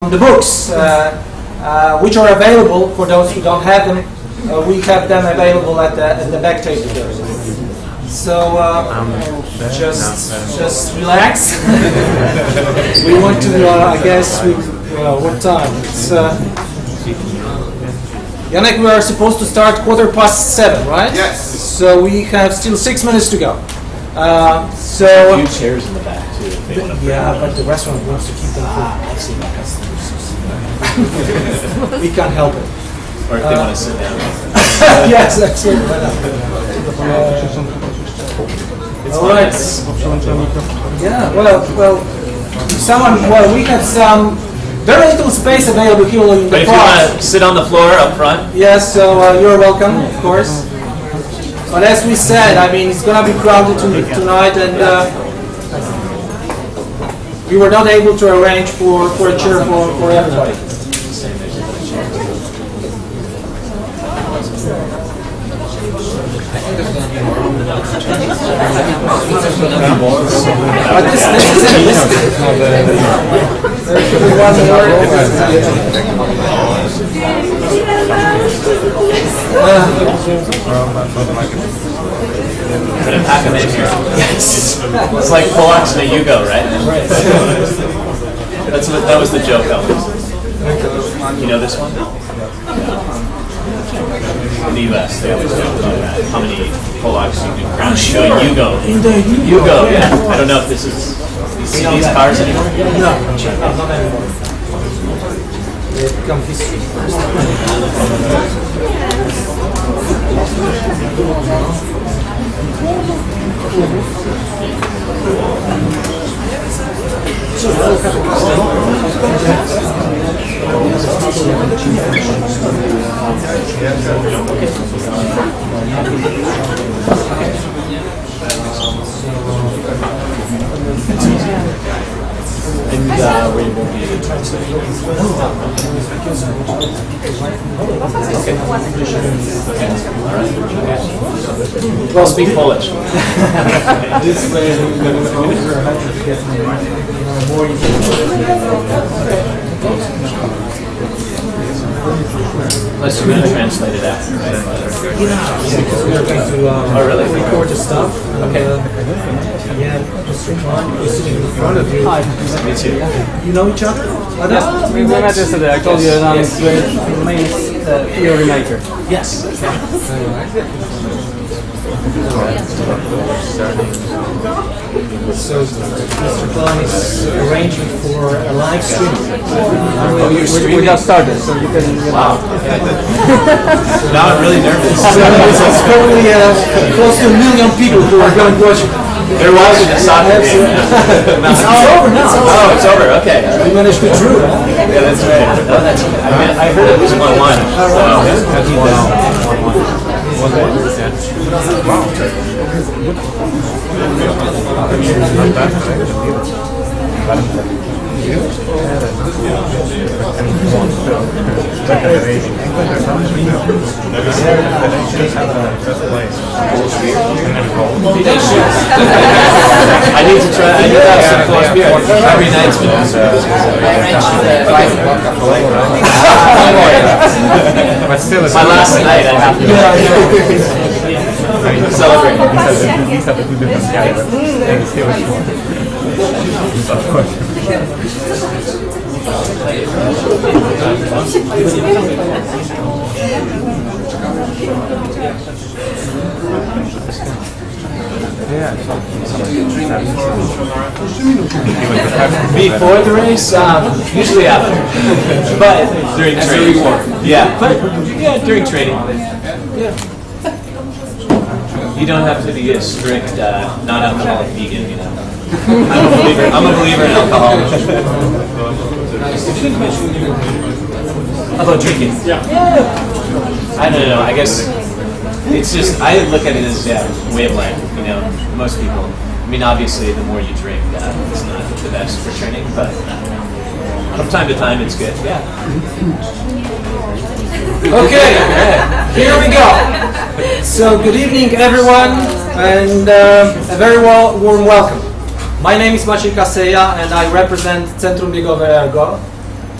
on the books, which are available for those who don't have them. We have them available at the back table. So just relax. We want to, I guess, what time? It's Janek, we are supposed to start 7:15, right? Yes. So we have still 6 minutes to go. A few chairs in the back too. If they want to But the restaurant wants to keep them full. We can't help it. Or if they want to sit down. Yes, absolutely. All right. Yeah. Well, we have some very little space available here in the But if you want to sit on the floor up front. Yes. So you're welcome, of course. But as we said, I mean, it's gonna be crowded tonight, and we were not able to arrange for a chair for everybody. But this is it. There should be one more. Gonna pack them in here. Yes. It's like Polacks in a Yugo, right? That was the joke, Elvis. You know this one? In the U.S., they always joke about that. How many Polacks you can crown into a Yugo? Yugo, yeah. I don't know if this is. You see these cars anymore? No, not anymore. They become history. And we won't be able to translate. Okay. Well, speak Polish. This way, we're to get more. Unless you're going to translate it after, right? Because we are going to record the stuff. Okay. Just you're sitting in front of you. Hi. Me too. You know each other? Yeah, we met yesterday. I told you that I'm the main theory maker. Yes. So Mr. Klein is arranging for a live stream. We just started, so you can. Wow. Now I'm really nervous. So it's probably close to 1 million people who are going to watch it. They're watching the soccer game. It's over now. Oh, it's over. Okay. We managed to drew. Yeah, that's right. No, that's okay. I heard it was 1-1. So that's I need to try. I need to have some close beer. Every night's been But still, it's my last night. I have to celebrate. These are the two different guys. And still it's one. Of course. Before the race, usually after, but during training. Yeah, but yeah, during training. Yeah. You don't have to be a strict non-alcoholic vegan, you know. I'm a believer in alcohol. How about drinking? Yeah. I don't know. I guess it's just I look at it as way of life. You know, most people. I mean, obviously, the more you drink, it's not the best for training, but from time to time, it's good. Yeah. Okay, here we go. So, good evening, everyone, and a very warm welcome. My name is Maciej Kaseja, and I represent Centrum Biegowe Ergo.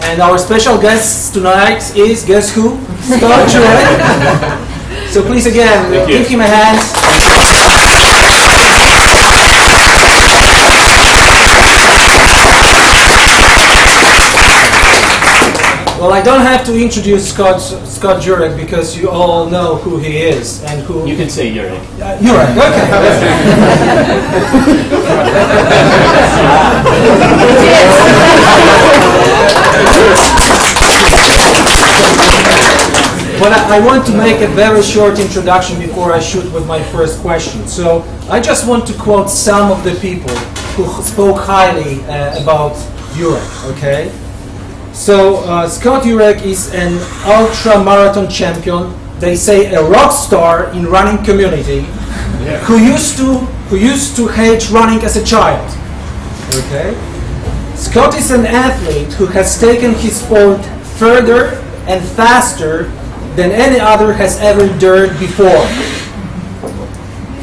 And our special guest tonight is, guess who? Scottem Jurkiem. So please again, give him a hand. Well, I don't have to introduce Scott Jurek because you all know who he is and who. You can say Jurek. Jurek, okay. But I want to make a very short introduction before I shoot with my first question. So I just want to quote some of the people who spoke highly about Jurek, okay? So Scott Jurek is an ultra marathon champion. They say a rock star in running community, who used to hate running as a child. Okay. Scott is an athlete who has taken his sport further and faster than any other has ever dared before.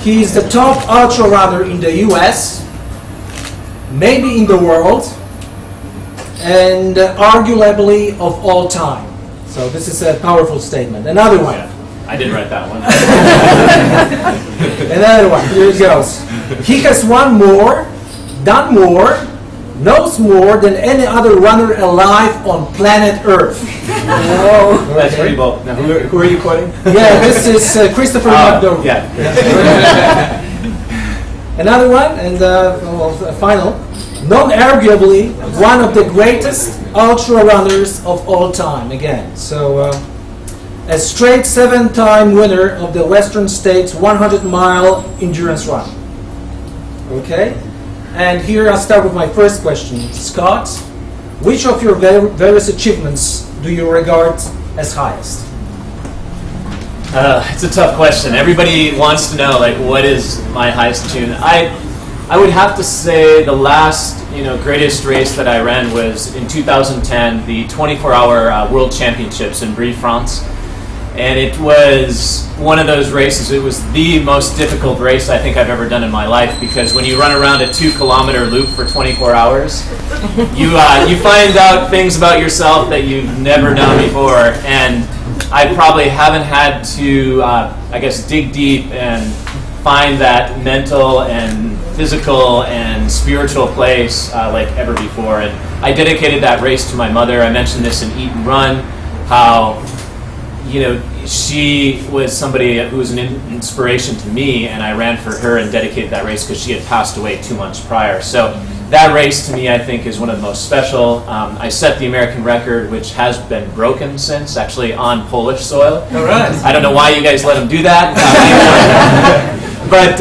He is the top ultra runner in the US, maybe in the world, and arguably of all time. So this is a powerful statement. Another one. Yeah, I didn't write that one. Another one. Here it goes. He has won more, done more, knows more than any other runner alive on planet Earth. Oh, that's pretty bold. Now, who are you quoting? Yeah, this is Christopher McDowell. Yeah. Another one, and final. Non-arguably one of the greatest ultra runners of all time. Again, so a straight 7-time winner of the Western States 100-mile endurance run. Okay, and here I'll start with my first question. Scott, which of your various achievements do you regard as highest? It's a tough question. Everybody wants to know, like, what is my highest achievement? I would have to say the last, greatest race that I ran was in 2010, the 24-hour World Championships in Brie, France. And it was one of those races, it was the most difficult race I think I've ever done in my life, because when you run around a 2-kilometer loop for 24 hours, you find out things about yourself that you've never known before. And I probably haven't had to, dig deep and find that mental and physical and spiritual place like ever before. And I dedicated that race to my mother. I mentioned this in Eat and Run, how she was somebody who was an inspiration to me, and I ran for her and dedicated that race because she had passed away 2 months prior. So that race to me, I think, is one of the most special. I set the American record, which has been broken since, actually on Polish soil. All right. I don't know why you guys let him do that. But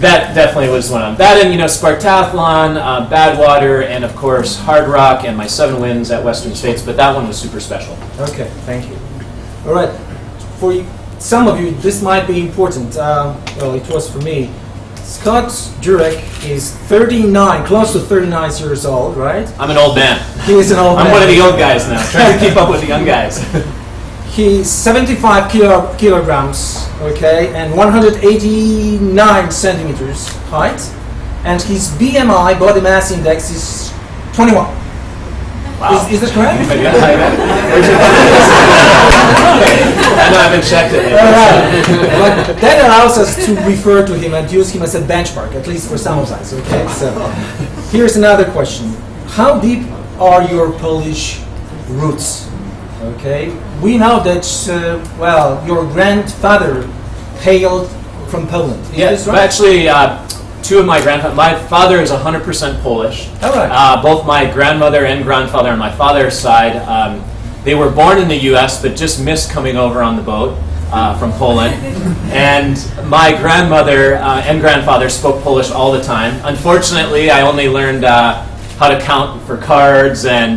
that definitely was one of them. That and, Spartathlon, Badwater, and of course Hard Rock, and my 7 wins at Western States. But that one was super special. Okay, thank you. All right, for some of you, this might be important. Well, it was for me. Scott Jurek is 39, close to 39 years old, right? I'm an old man. He is an old man. I'm one of the old guys now, trying to keep up with the young guys. He's 75 kilograms, okay, and 189 centimeters height, and his BMI, body mass index, is 21. Wow. Is that correct? I haven't checked it yet. All right. But that allows us to refer to him and use him as a benchmark, at least for some of us, okay? So here's another question. How deep are your Polish roots? Okay, we know that, your grandfather hailed from Poland. Yes, right? Actually, 2 of my grandfathers. My father is 100% Polish. All right. Both my grandmother and grandfather on my father's side, they were born in the U.S. but just missed coming over on the boat from Poland. And my grandmother and grandfather spoke Polish all the time. Unfortunately, I only learned how to count for cards and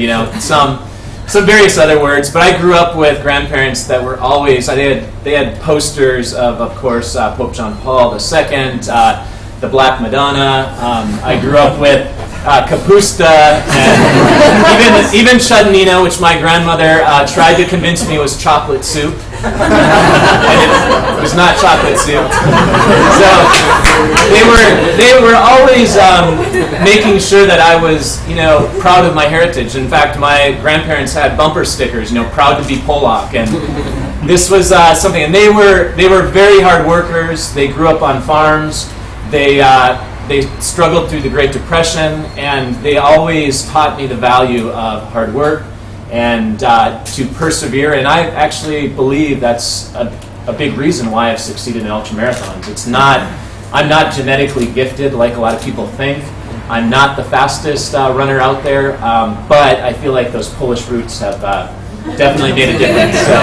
some various other words, but I grew up with grandparents that were always, they had posters of course, Pope John Paul II, the Black Madonna. I grew up with Kapusta, and even chudnino, which my grandmother tried to convince me was chocolate soup. It was not chocolate soup. So they were always making sure that I was, proud of my heritage. In fact, my grandparents had bumper stickers, proud to be Polak, and this was something. And they were very hard workers. They grew up on farms. They struggled through the Great Depression, and they always taught me the value of hard work and to persevere. And I actually believe that's a big reason why I've succeeded in ultramarathons. I'm not genetically gifted like a lot of people think. I'm not the fastest runner out there, but I feel like those Polish roots have definitely made a difference. So.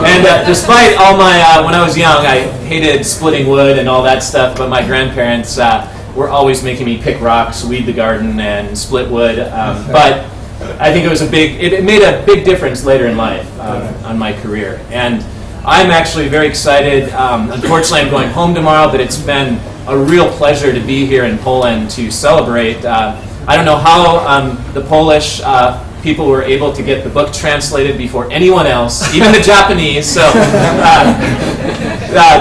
And despite all my, when I was young, I hated splitting wood and all that stuff, but my grandparents were always making me pick rocks, weed the garden, and split wood. But I think it made a big difference later in life on my career. And I'm actually very excited. Unfortunately, I'm going home tomorrow, but it's been a real pleasure to be here in Poland to celebrate. I don't know how the Polish people were able to get the book translated before anyone else, even the Japanese. So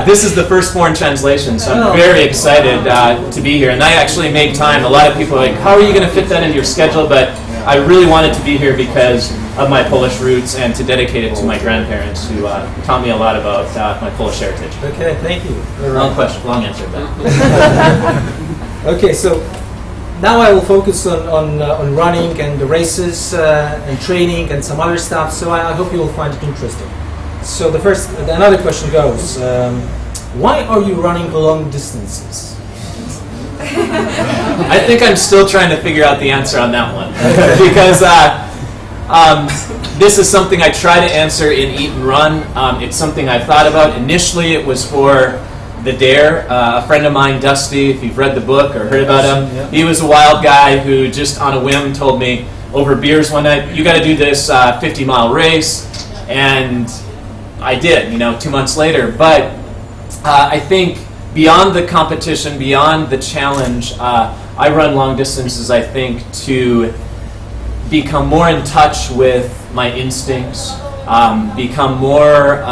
this is the first foreign translation, so I'm very excited to be here. And I actually made time. A lot of people are like, how are you going to fit that into your schedule? But I really wanted to be here because of my Polish roots and to dedicate it to my grandparents who taught me a lot about my Polish heritage. Okay, thank you. Long question, long answer. But. Okay, so now I will focus on running and the races and training and some other stuff. So I hope you will find it interesting. So another question goes: why are you running long distances? I think I'm still trying to figure out the answer on that one because this is something I try to answer in Eat and Run. It's something I've thought about. Initially, it was for the Dare. A friend of mine, Dusty, if you've read the book or heard about him, he was a wild guy who just on a whim told me over beers one night, you got to do this 50-mile race, and I did, 2 months later. But I think beyond the competition, beyond the challenge, I run long distances, I think, to become more in touch with my instincts, become more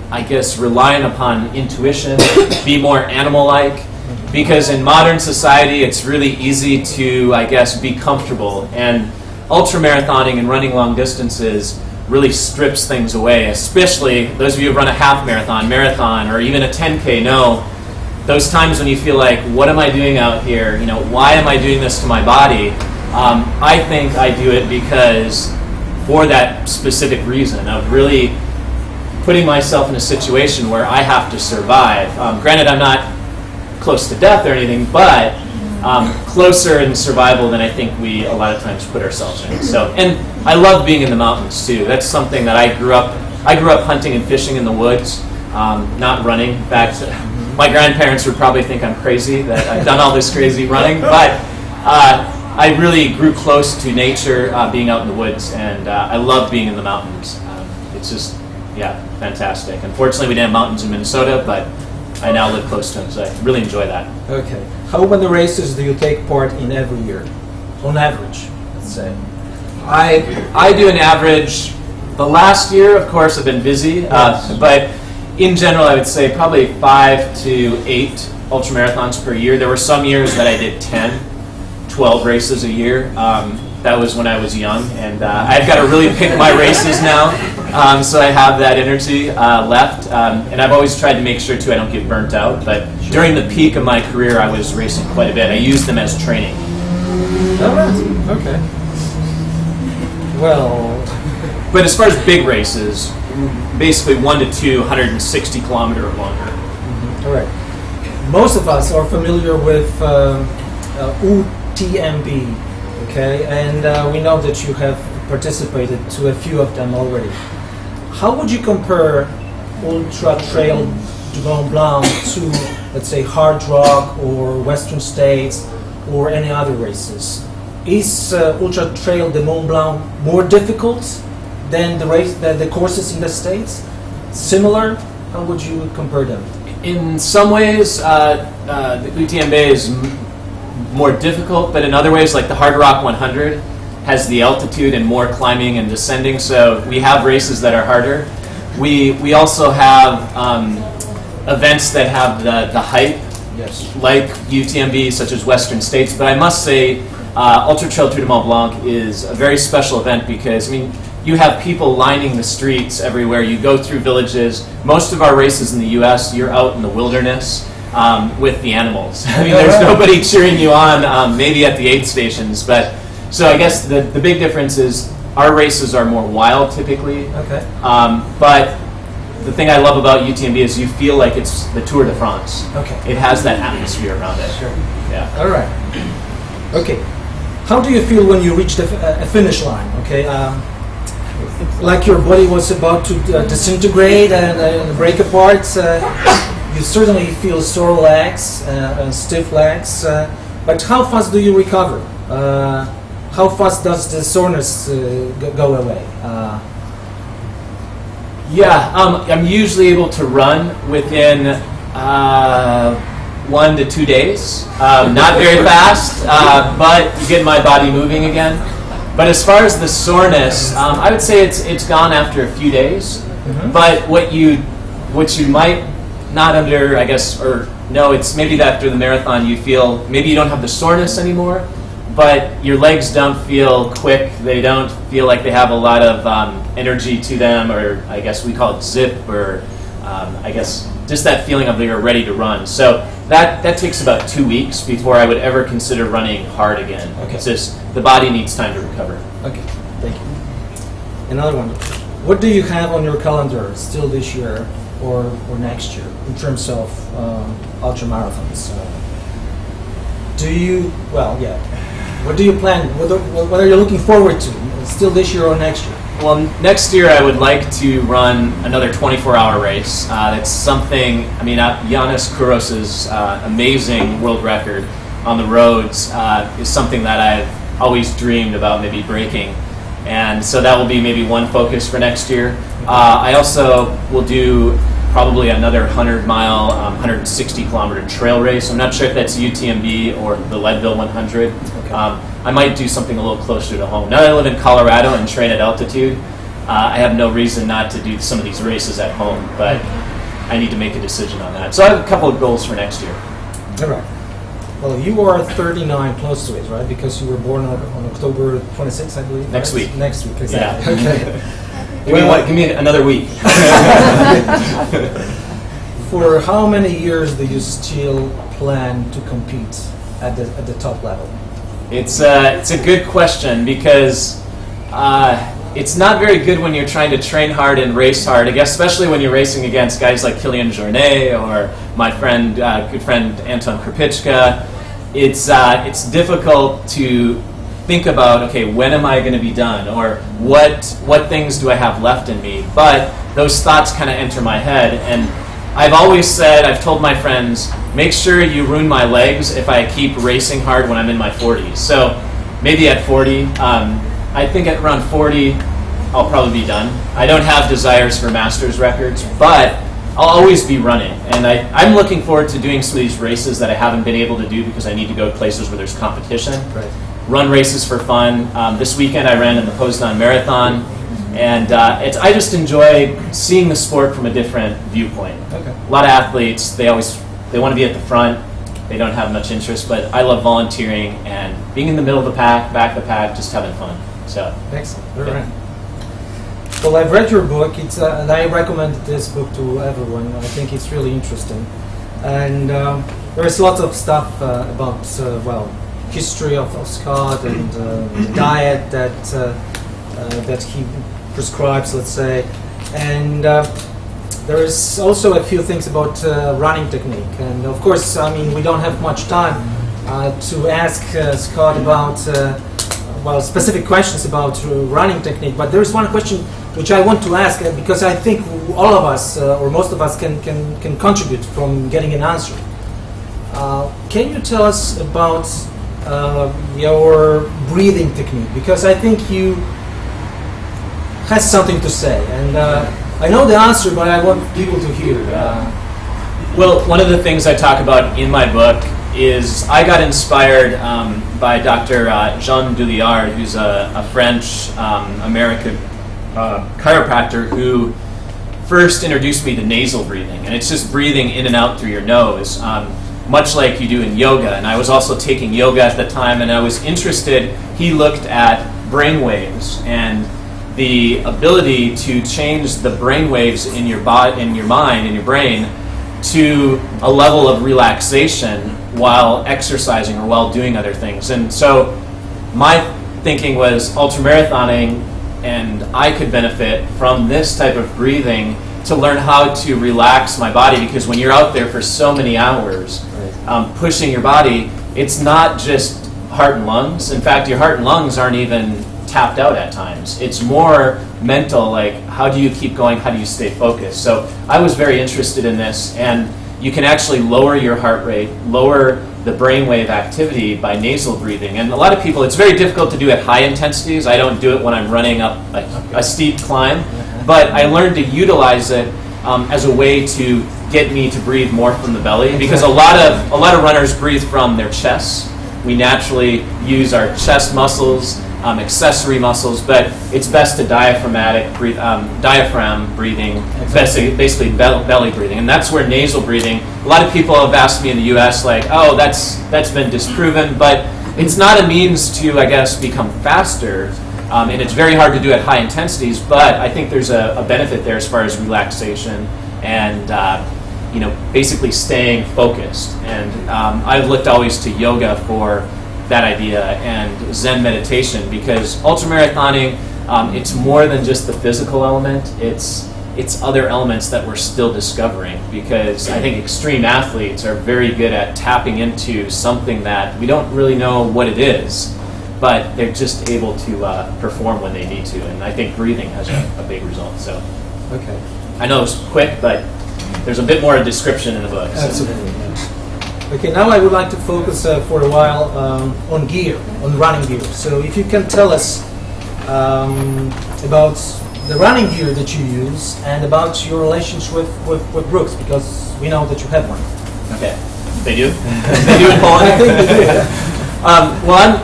I guess, relying upon intuition, be more animal-like, because in modern society it's really easy to, I guess, be comfortable, and ultramarathoning and running long distances really strips things away, especially those of you who run a half marathon, or even a 10K know those times when you feel like, what am I doing out here? Why am I doing this to my body? I think I do it because for that specific reason of really putting myself in a situation where I have to survive. Granted, I'm not close to death or anything, but closer in survival than I think we a lot of times put ourselves in. So, and I love being in the mountains too. That's something that I grew up hunting and fishing in the woods, not running. In fact, my grandparents would probably think I'm crazy that I've done all this crazy running, but I really grew close to nature, being out in the woods, and I love being in the mountains. It's just, yeah, fantastic. Unfortunately, we didn't have mountains in Minnesota, but I now live close to them, so I really enjoy that. Okay. How many races do you take part in every year? On average, let's say. I do an average. The last year, of course, I've been busy, but in general, I would say probably 5 to 8 ultramarathons per year. There were some years that I did 10, 12 races a year. That was when I was young, and I've got to really pick my races now, so I have that energy left. And I've always tried to make sure, too, I don't get burnt out. But during the peak of my career, I was racing quite a bit. I used them as training. All right. Okay. Well... But as far as big races, basically 1 to 2 160-kilometer or longer. Mm-hmm. All right. Most of us are familiar with UTMB. Okay, and we know that you have participated to a few of them already. How would you compare Ultra Trail du Mont Blanc to, let's say, Hard Rock or Western States or any other races? Is Ultra Trail du Mont Blanc more difficult than the courses in the States? Similar? How would you compare them? In some ways, the UTMB is more difficult, but in other ways, like the Hard Rock 100 has the altitude and more climbing and descending, so we have races that are harder. We also have events that have the height, Yes. like UTMB, such as Western States, but I must say Ultra Trail Tour de Mont Blanc is a very special event because, I mean, you have people lining the streets everywhere. You go through villages. Most of our races in the U.S., you're out in the wilderness with the animals. I mean, there's nobody cheering you on, maybe at the aid stations, but so I guess the big difference is our races are more wild typically. Okay. But the thing I love about UTMB is you feel like it's the Tour de France. Okay. It has that atmosphere around it. Sure. Yeah. All right. Okay. How do you feel when you reach the finish line? Okay. Like your body was about to disintegrate and break apart. You certainly feel sore legs and stiff legs. But how fast do you recover? How fast does the soreness go away? Yeah, I'm usually able to run within 1 to 2 days. Not very fast, but you get my body moving again. But as far as the soreness, I would say it's gone after a few days. Mm-hmm. But what you might not under, I guess, or no, it's maybe that after the marathon you feel maybe you don't have the soreness anymore, but your legs don't feel quick. They don't feel like they have a lot of energy to them, or I guess we call it zip, or I guess just that feeling of you're ready to run. So that takes about 2 weeks before I would ever consider running hard again. Okay. It's just the body needs time to recover. Okay, thank you. Another one. What do you have on your calendar still this year or next year in terms of ultra marathons? Do you, well, yeah. What do you plan? What are you looking forward to? Still this year or next year? Well, next year I would like to run another 24-hour race. It's something, I mean, Yannis Kouros's amazing world record on the roads is something that I've always dreamed about maybe breaking. And so that will be maybe one focus for next year. I also will do probably another 100-mile, 160-kilometer trail race. I'm not sure if that's UTMB or the Leadville 100. Okay. I might do something a little closer to home. Now that I live in Colorado and train at altitude, I have no reason not to do some of these races at home, but I need to make a decision on that. So I have a couple of goals for next year. All right. Well, you are 39, close to it, right? Because you were born on October 26th, I believe. Next right? week. Next week, exactly. Yeah. Okay. Give me another week. For how many years do you still plan to compete at the top level? It's a good question because it's not very good when you're trying to train hard and race hard. I guess especially when you're racing against guys like Kilian Jornet or my friend, good friend Anton Krupicka. It's difficult to think about, okay, when am I going to be done, or what things do I have left in me? But those thoughts kind of enter my head, and I've always said, I've told my friends, make sure you ruin my legs if I keep racing hard when I'm in my 40s. So maybe at 40, I think at around 40, I'll probably be done. I don't have desires for masters records, but I'll always be running. And I'm looking forward to doing some of these races that I haven't been able to do because I need to go to places where there's competition. Right. Run races for fun. This weekend I ran in the Poznan Marathon. And I just enjoy seeing the sport from a different viewpoint. Okay. A lot of athletes, they want to be at the front. They don't have much interest, but I love volunteering and being in the middle of the pack, back of the pack, just having fun. So Excellent. All right. Well, I've read your book. And I recommend this book to everyone. I think it's really interesting. And there's lots of stuff about, history of Scott and the diet that he prescribes, let's say. And there is also a few things about running technique. And of course, I mean, we don't have much time to ask Scott about specific questions about running technique. But there is one question which I want to ask because I think all of us or most of us can contribute from getting an answer. Can you tell us about your breathing technique? Because I think you has something to say, and I know the answer, but I want people to hear. Well, one of the things I talk about in my book is I got inspired by Dr. Jean Dulliard, who's a French American chiropractor who first introduced me to nasal breathing, and it's just breathing in and out through your nose, much like you do in yoga. And I was also taking yoga at the time, and I was interested. He looked at brain waves and the ability to change the brain waves in your body, in your mind, in your brain, to a level of relaxation while exercising or while doing other things. And so my thinking was ultramarathoning, and I could benefit from this type of breathing to learn how to relax my body, because when you're out there for so many hours pushing your body, it's not just heart and lungs. In fact, your heart and lungs aren't even tapped out at times. It's more mental, like how do you keep going, how do you stay focused? So I was very interested in this, and you can actually lower your heart rate, lower the brainwave activity by nasal breathing. And a lot of people, it's very difficult to do at high intensities. I don't do it when I'm running up a steep climb, but I learned to utilize it as a way to get me to breathe more from the belly, because a lot of runners breathe from their chests. We naturally use our chest muscles, accessory muscles, but it's best to diaphragm breathing, basically belly breathing, and that's where nasal breathing. A lot of people have asked me in the U.S. like, oh, that's been disproven, but it's not a means to, I guess, become faster, and it's very hard to do at high intensities. But I think there's a benefit there as far as relaxation and basically staying focused. And I've looked always to yoga for that idea, and Zen meditation, because ultramarathoning, it's more than just the physical element. It's other elements that we're still discovering, because I think extreme athletes are very good at tapping into something that we don't really know what it is, but they're just able to perform when they need to. And I think breathing has a big result. So, okay, I know it's quick, but there's a bit more description in the book. So. Absolutely. Okay, now I would like to focus for a while on gear, on running gear. So if you can tell us about the running gear that you use and about your relationship with Brooks, because we know that you have one. Okay, they do? They do in Poland? I think they do. Well,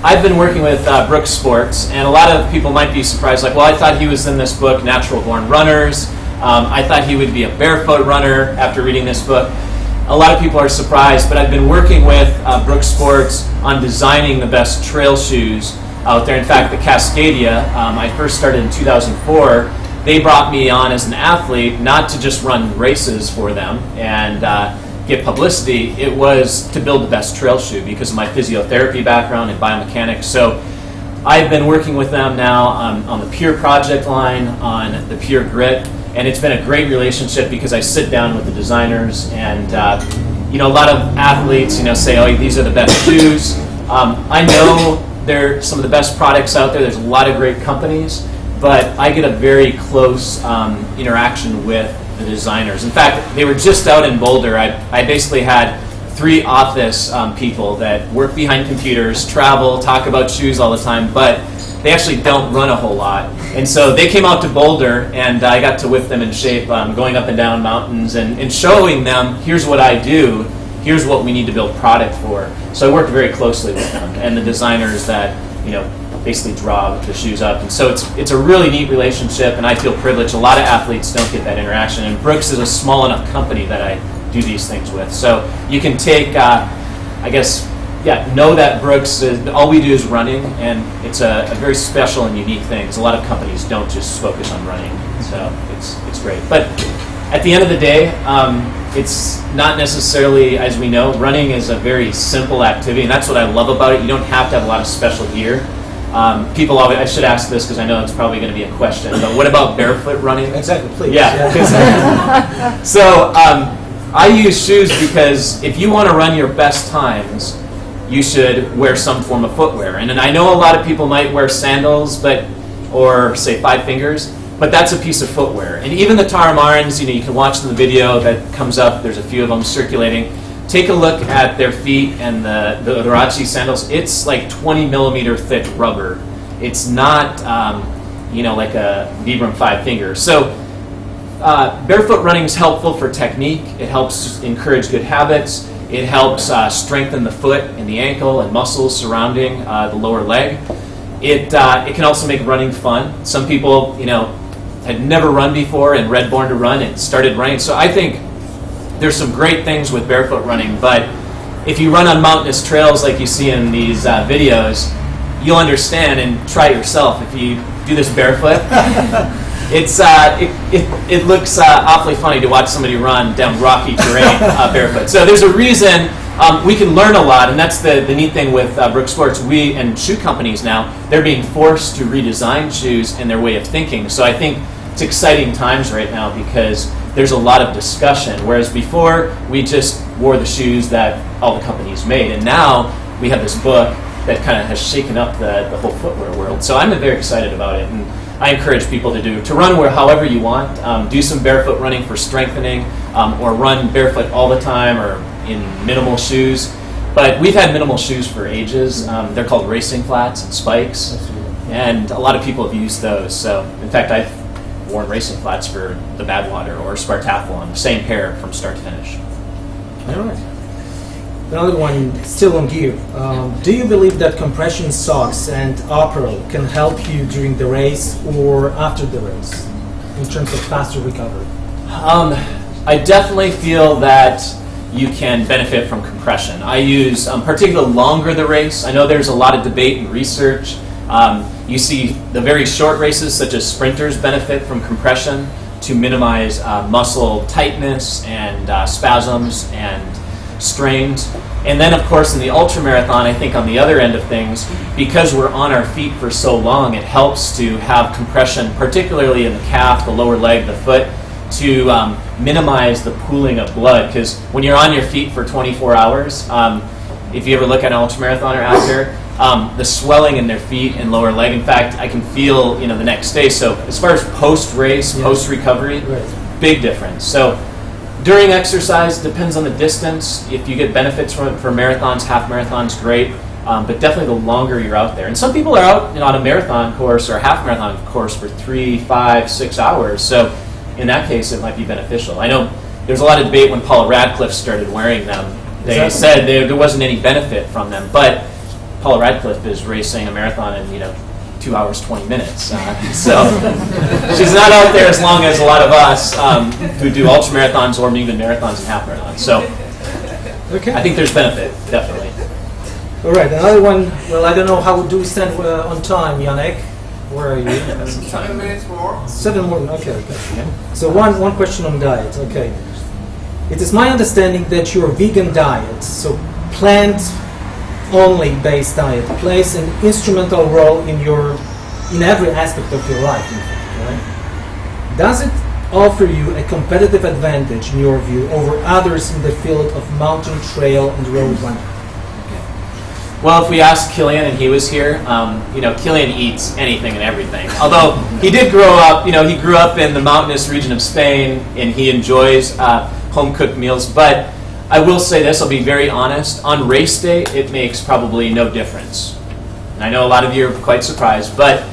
I've been working with Brooks Sports, and a lot of people might be surprised, like, well, I thought he was in this book, Natural Born Runners. I thought he would be a barefoot runner after reading this book. A lot of people are surprised, but I've been working with Brooks Sports on designing the best trail shoes out there. In fact, the Cascadia, I first started in 2004. They brought me on as an athlete, not to just run races for them and get publicity. It was to build the best trail shoe because of my physiotherapy background and biomechanics. So I've been working with them now on the Pure project line, on the Pure Grit. And it's been a great relationship because I sit down with the designers, and a lot of athletes, say, "Oh, these are the best shoes." I know they're some of the best products out there. There's a lot of great companies, but I get a very close interaction with the designers. In fact, they were just out in Boulder. I basically had 3 office people that work behind computers, travel, talk about shoes all the time, but they actually don't run a whole lot. And so they came out to Boulder, and I got to whip them in shape, going up and down mountains and showing them, here's what I do, here's what we need to build product for. So I worked very closely with them and the designers that basically draw the shoes up. And so it's a really neat relationship, and I feel privileged. A lot of athletes don't get that interaction, and Brooks is a small enough company that I do these things with. So you can take, know that Brooks, all we do is running, and it's a very special and unique thing, because a lot of companies don't just focus on running, so it's great. But at the end of the day, it's not necessarily, as we know, running is a very simple activity, and that's what I love about it. You don't have to have a lot of special gear. People always, I should ask this because I know it's probably going to be a question, but what about barefoot running? Exactly, please. Yeah. So I use shoes because if you want to run your best times, you should wear some form of footwear. And I know a lot of people might wear sandals, or say 5 fingers, but that's a piece of footwear. And even the Taramarans, you can watch the video that comes up. There's a few of them circulating. Take a look at their feet and the Huarache sandals. It's like 20 millimeter thick rubber. It's not, like a Vibram 5 finger. So barefoot running is helpful for technique. It helps encourage good habits. It helps strengthen the foot and the ankle and muscles surrounding the lower leg. It can also make running fun. Some people, had never run before and read Born to Run and started running. So I think there's some great things with barefoot running, but if you run on mountainous trails like you see in these videos, you'll understand and try it yourself. If you do this barefoot, it looks awfully funny to watch somebody run down rocky terrain barefoot. So there's a reason we can learn a lot, and that's the neat thing with Brooks Sports. We and shoe companies now, they're being forced to redesign shoes and their way of thinking. So I think it's exciting times right now because there's a lot of discussion, whereas before we just wore the shoes that all the companies made, and now we have this book that kind of has shaken up the whole footwear world. So I'm very excited about it, and I encourage people to run however you want. Do some barefoot running for strengthening, or run barefoot all the time, or in minimal shoes. But we've had minimal shoes for ages. They're called racing flats and spikes, and a lot of people have used those. So in fact, I've worn racing flats for the Badwater or Spartathlon, the same pair from start to finish. All right. Another one, still on gear. Do you believe that compression socks and apparel can help you during the race or after the race in terms of faster recovery? I definitely feel that you can benefit from compression. I use, particularly the longer the race, I know there's a lot of debate and research. You see the very short races, such as sprinters, benefit from compression to minimize muscle tightness and spasms and strains. And then, of course, in the ultramarathon, I think on the other end of things, because we're on our feet for so long, it helps to have compression, particularly in the calf, the lower leg, the foot, to minimize the pooling of blood. Because when you're on your feet for 24 hours, if you ever look at an ultramarathoner out there, the swelling in their feet and lower leg, in fact, I can feel the next day. So as far as post-race, post-recovery, big difference. So during exercise, depends on the distance. If you get benefits from it for marathons, half marathons, great. But definitely the longer you're out there. And some people are out on a marathon course or a half marathon course for 3, 5, 6 hours. So in that case, it might be beneficial. I know there's a lot of debate when Paula Radcliffe started wearing them. They said there wasn't any benefit from them. But Paula Radcliffe is racing a marathon in 2 hours, 20 minutes. So she's not out there as long as a lot of us who do ultramarathons or even marathons and half marathons. So I think there's benefit, definitely. All right, another one. Well, I don't know how do we stand on time, Yannick? Where are you? 7 minutes more. 7 more. Okay. So one question on diet. Okay. It is my understanding that your vegan diet, so plant-only based diet, plays an instrumental role in every aspect of your life. In fact, right? Does it offer you a competitive advantage, in your view, over others in the field of mountain, trail, and road running? Well, if we asked Killian and he was here, Killian eats anything and everything. Although he did grow up, he grew up in the mountainous region of Spain and he enjoys home-cooked meals. But I will say this, I'll be very honest, on race day, it makes probably no difference. And I know a lot of you are quite surprised, but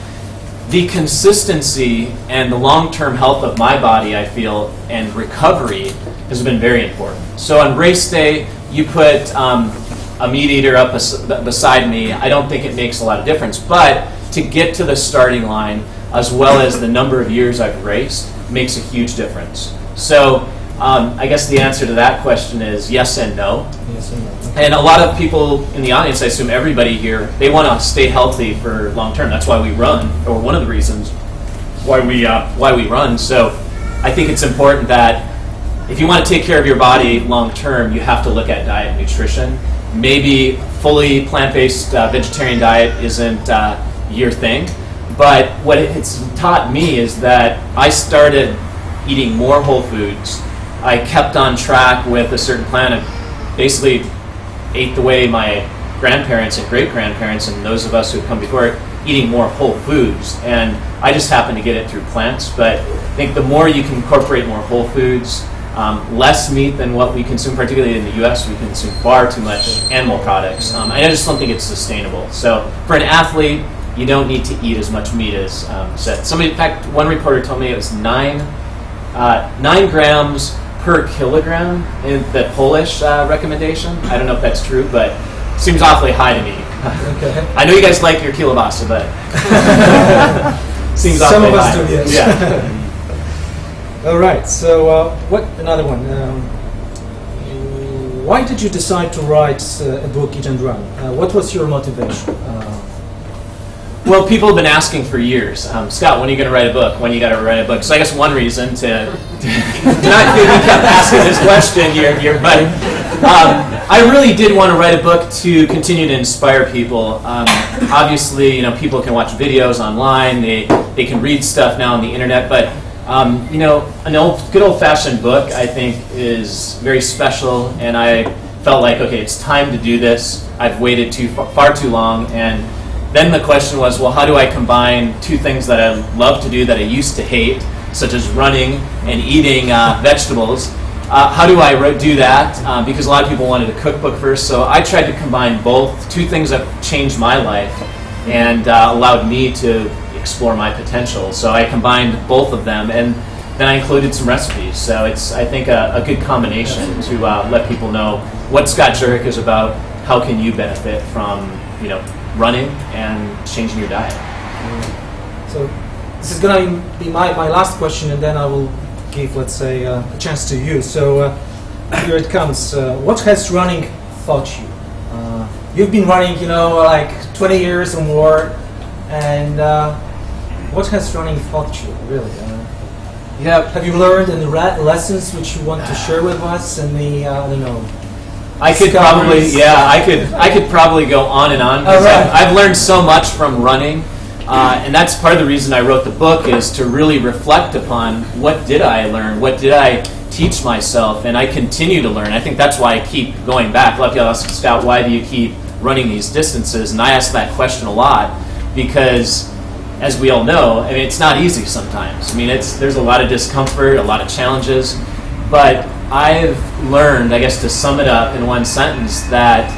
the consistency and the long-term health of my body, I feel, and recovery has been very important. So on race day, you put a meat eater up beside me, I don't think it makes a lot of difference. But to get to the starting line, as well as the number of years I've raced, makes a huge difference. So I guess the answer to that question is yes and no. Yes and no. And a lot of people in the audience, I assume everybody here, they want to stay healthy for long term. That's why we run, or one of the reasons why we run. So I think it's important that if you want to take care of your body long term, you have to look at diet and nutrition. Maybe fully plant-based vegetarian diet isn't your thing, but what it's taught me is that I started eating more whole foods. I kept on track with a certain plan of basically ate the way my grandparents and great-grandparents and those of us who have come before, eating more whole foods. And I just happened to get it through plants, but I think the more you can incorporate more whole foods, less meat than what we consume, particularly in the U.S., we consume far too much animal products. I just don't think it's sustainable. So for an athlete, you don't need to eat as much meat as said. Somebody, in fact, one reporter told me it was 9 grams per kilogram in the Polish recommendation. I don't know if that's true, but it seems awfully high to me. Okay. I know you guys like your kielbasa, but seems Some awfully of us high. do, yes. Yeah. All right. So, what another one? Why did you decide to write a book, Eat and Run? What was your motivation? Well, people have been asking for years, Scott, when are you going to write a book? When are you going to write a book? So I guess one reason to not we kept asking this question year, but I really did want to write a book to continue to inspire people. Obviously, people can watch videos online, they can read stuff now on the internet, but an good old-fashioned book, I think, is very special, and I felt like, okay, it's time to do this. I've waited far too long, and then the question was, well, how do I combine two things that I love to do that I used to hate, such as running and eating vegetables? How do I do that? Because a lot of people wanted a cookbook first, so I tried to combine both, two things that changed my life and allowed me to explore my potential. So I combined both of them, and then I included some recipes. So it's, I think, a good combination to let people know what Scott Jurek is about, how can you benefit from, running and changing your diet. So this is going to be my last question, and then I will give, let's say, a chance to you. So here it comes. What has running taught you? You've been running, like 20 years or more, and what has running taught you, really? Have you learned any lessons which you want to share with us? And the I don't know. I could probably go on and on. Right. I've learned so much from running, and that's part of the reason I wrote the book, is to really reflect upon what did I learn, what did I teach myself, and I continue to learn. I think that's why I keep going back. A lot of people ask, Scott, why do you keep running these distances? And I ask that question a lot because, as we all know, it's not easy sometimes. There's a lot of discomfort, a lot of challenges, but I've learned, I guess to sum it up in one sentence, that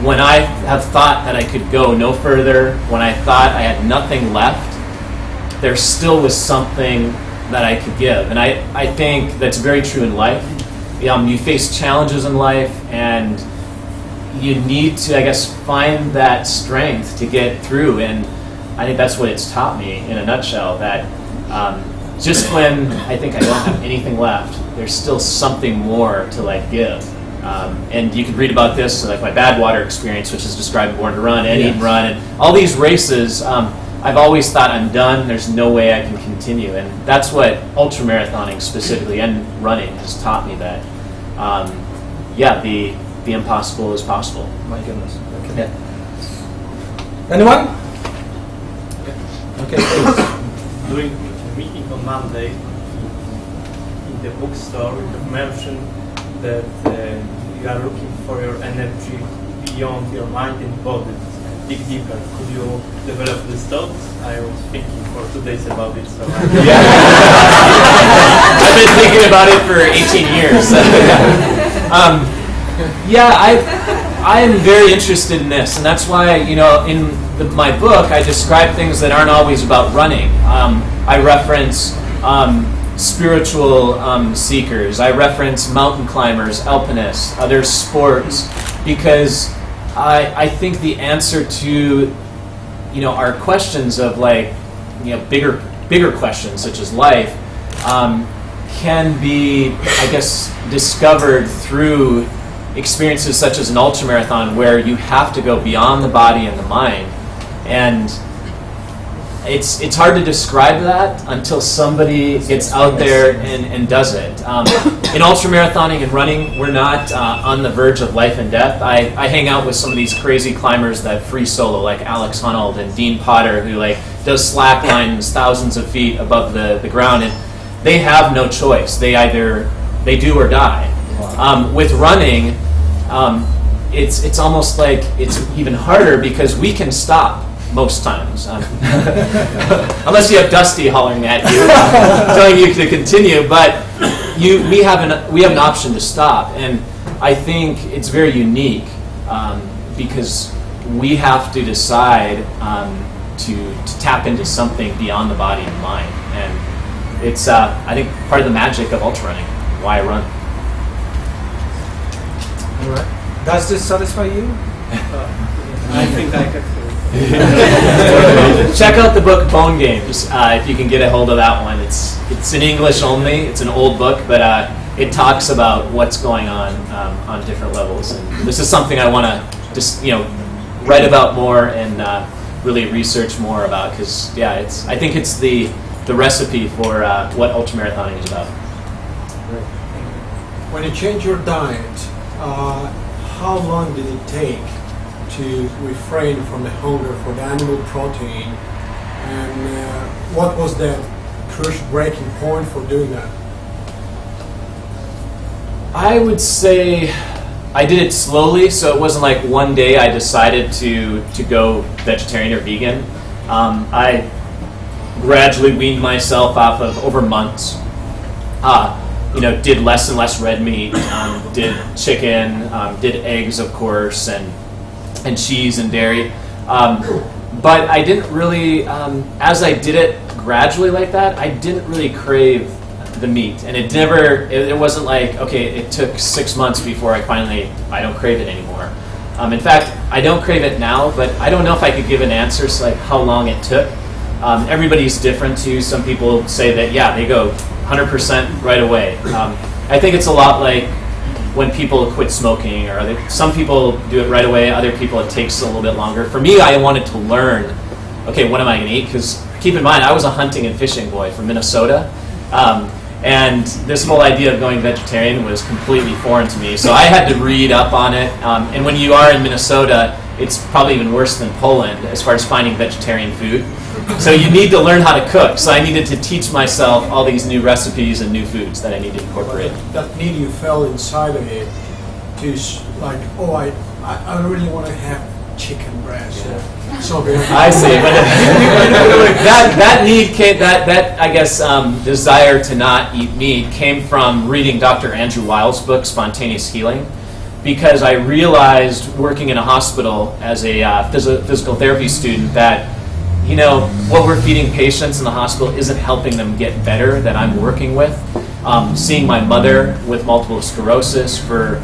when I have thought that I could go no further, when I thought I had nothing left, there still was something that I could give. And I think that's very true in life. You face challenges in life, and you need to, I guess, find that strength to get through. And I think that's what it's taught me in a nutshell, that just when I think I don't have anything left, there's still something more to give. And you can read about this, like my Badwater experience, which is described in Born to Run, and Eat and Run, and all these races. I've always thought I'm done, there's no way I can continue. And that's what ultramarathoning specifically, and running, has taught me, that the impossible is possible. My goodness. Okay. Yeah. Anyone? Okay, please. During the meeting on Monday in the bookstore, you have mentioned that you are looking for your energy beyond your mind and body, dig deeper. Could you develop these thoughts? I was thinking for 2 days about it, so I've been thinking about it for 18 years. I am very interested in this, and that's why, in my book, I describe things that aren't always about running. I reference spiritual seekers. I reference mountain climbers, alpinists, other sports, because I think the answer to, our questions of bigger questions such as life can be, I guess, discovered through experiences such as an ultramarathon, where you have to go beyond the body and the mind. And it's hard to describe that until somebody gets out there and does it. In ultramarathoning and running, we're not on the verge of life and death. I hang out with some of these crazy climbers that free solo, like Alex Honnold and Dean Potter, who does slack lines thousands of feet above the ground, and they have no choice. They do or die. With running, it's almost like it's even harder, because we can stop most times, unless you have Dusty hollering at you, telling you to continue. But we have an option to stop, and I think it's very unique, because we have to decide to tap into something beyond the body and mind, and it's I think part of the magic of ultra running. why run? All right. Does this satisfy you? I think I have to. Check out the book Bone Games if you can get a hold of that one. It's in English only. It's an old book, but it talks about what's going on different levels. And this is something I want to just write about more and really research more about, because I think it's the recipe for what ultramarathoning is about. When you change your diet, how long did it take to refrain from the hunger for the animal protein, and what was the crucial breaking point for doing that? I would say I did it slowly, so it wasn't like one day I decided to go vegetarian or vegan. I gradually weaned myself off of over months. Did less and less red meat, did chicken, did eggs, of course, and cheese and dairy. But I didn't really, as I did it gradually like that, I didn't really crave the meat. And it wasn't like, okay, it took 6 months before I don't crave it anymore. In fact, I don't crave it now, but I don't know if I could give an answer to like how long it took. Everybody's different too. Some people say that, they go 100% right away. I think it's a lot like when people quit smoking, or some people do it right away, other people it takes a little bit longer. For me, I wanted to learn, okay, what am I going to eat? Because keep in mind, I was a hunting and fishing boy from Minnesota, and this whole idea of going vegetarian was completely foreign to me. So I had to read up on it, and when you are in Minnesota, it's probably even worse than Poland as far as finding vegetarian food. So you need to learn how to cook. So I needed to teach myself all these new recipes and new foods that I need to incorporate. That need you fell inside of it to I really want to have chicken breast. Yeah. So I see, but that need came, that I guess desire to not eat meat came from reading Dr. Andrew Weil's book Spontaneous Healing, because I realized working in a hospital as a physical therapy student that what we're feeding patients in the hospital isn't helping them get better that I'm working with. Seeing my mother with multiple sclerosis for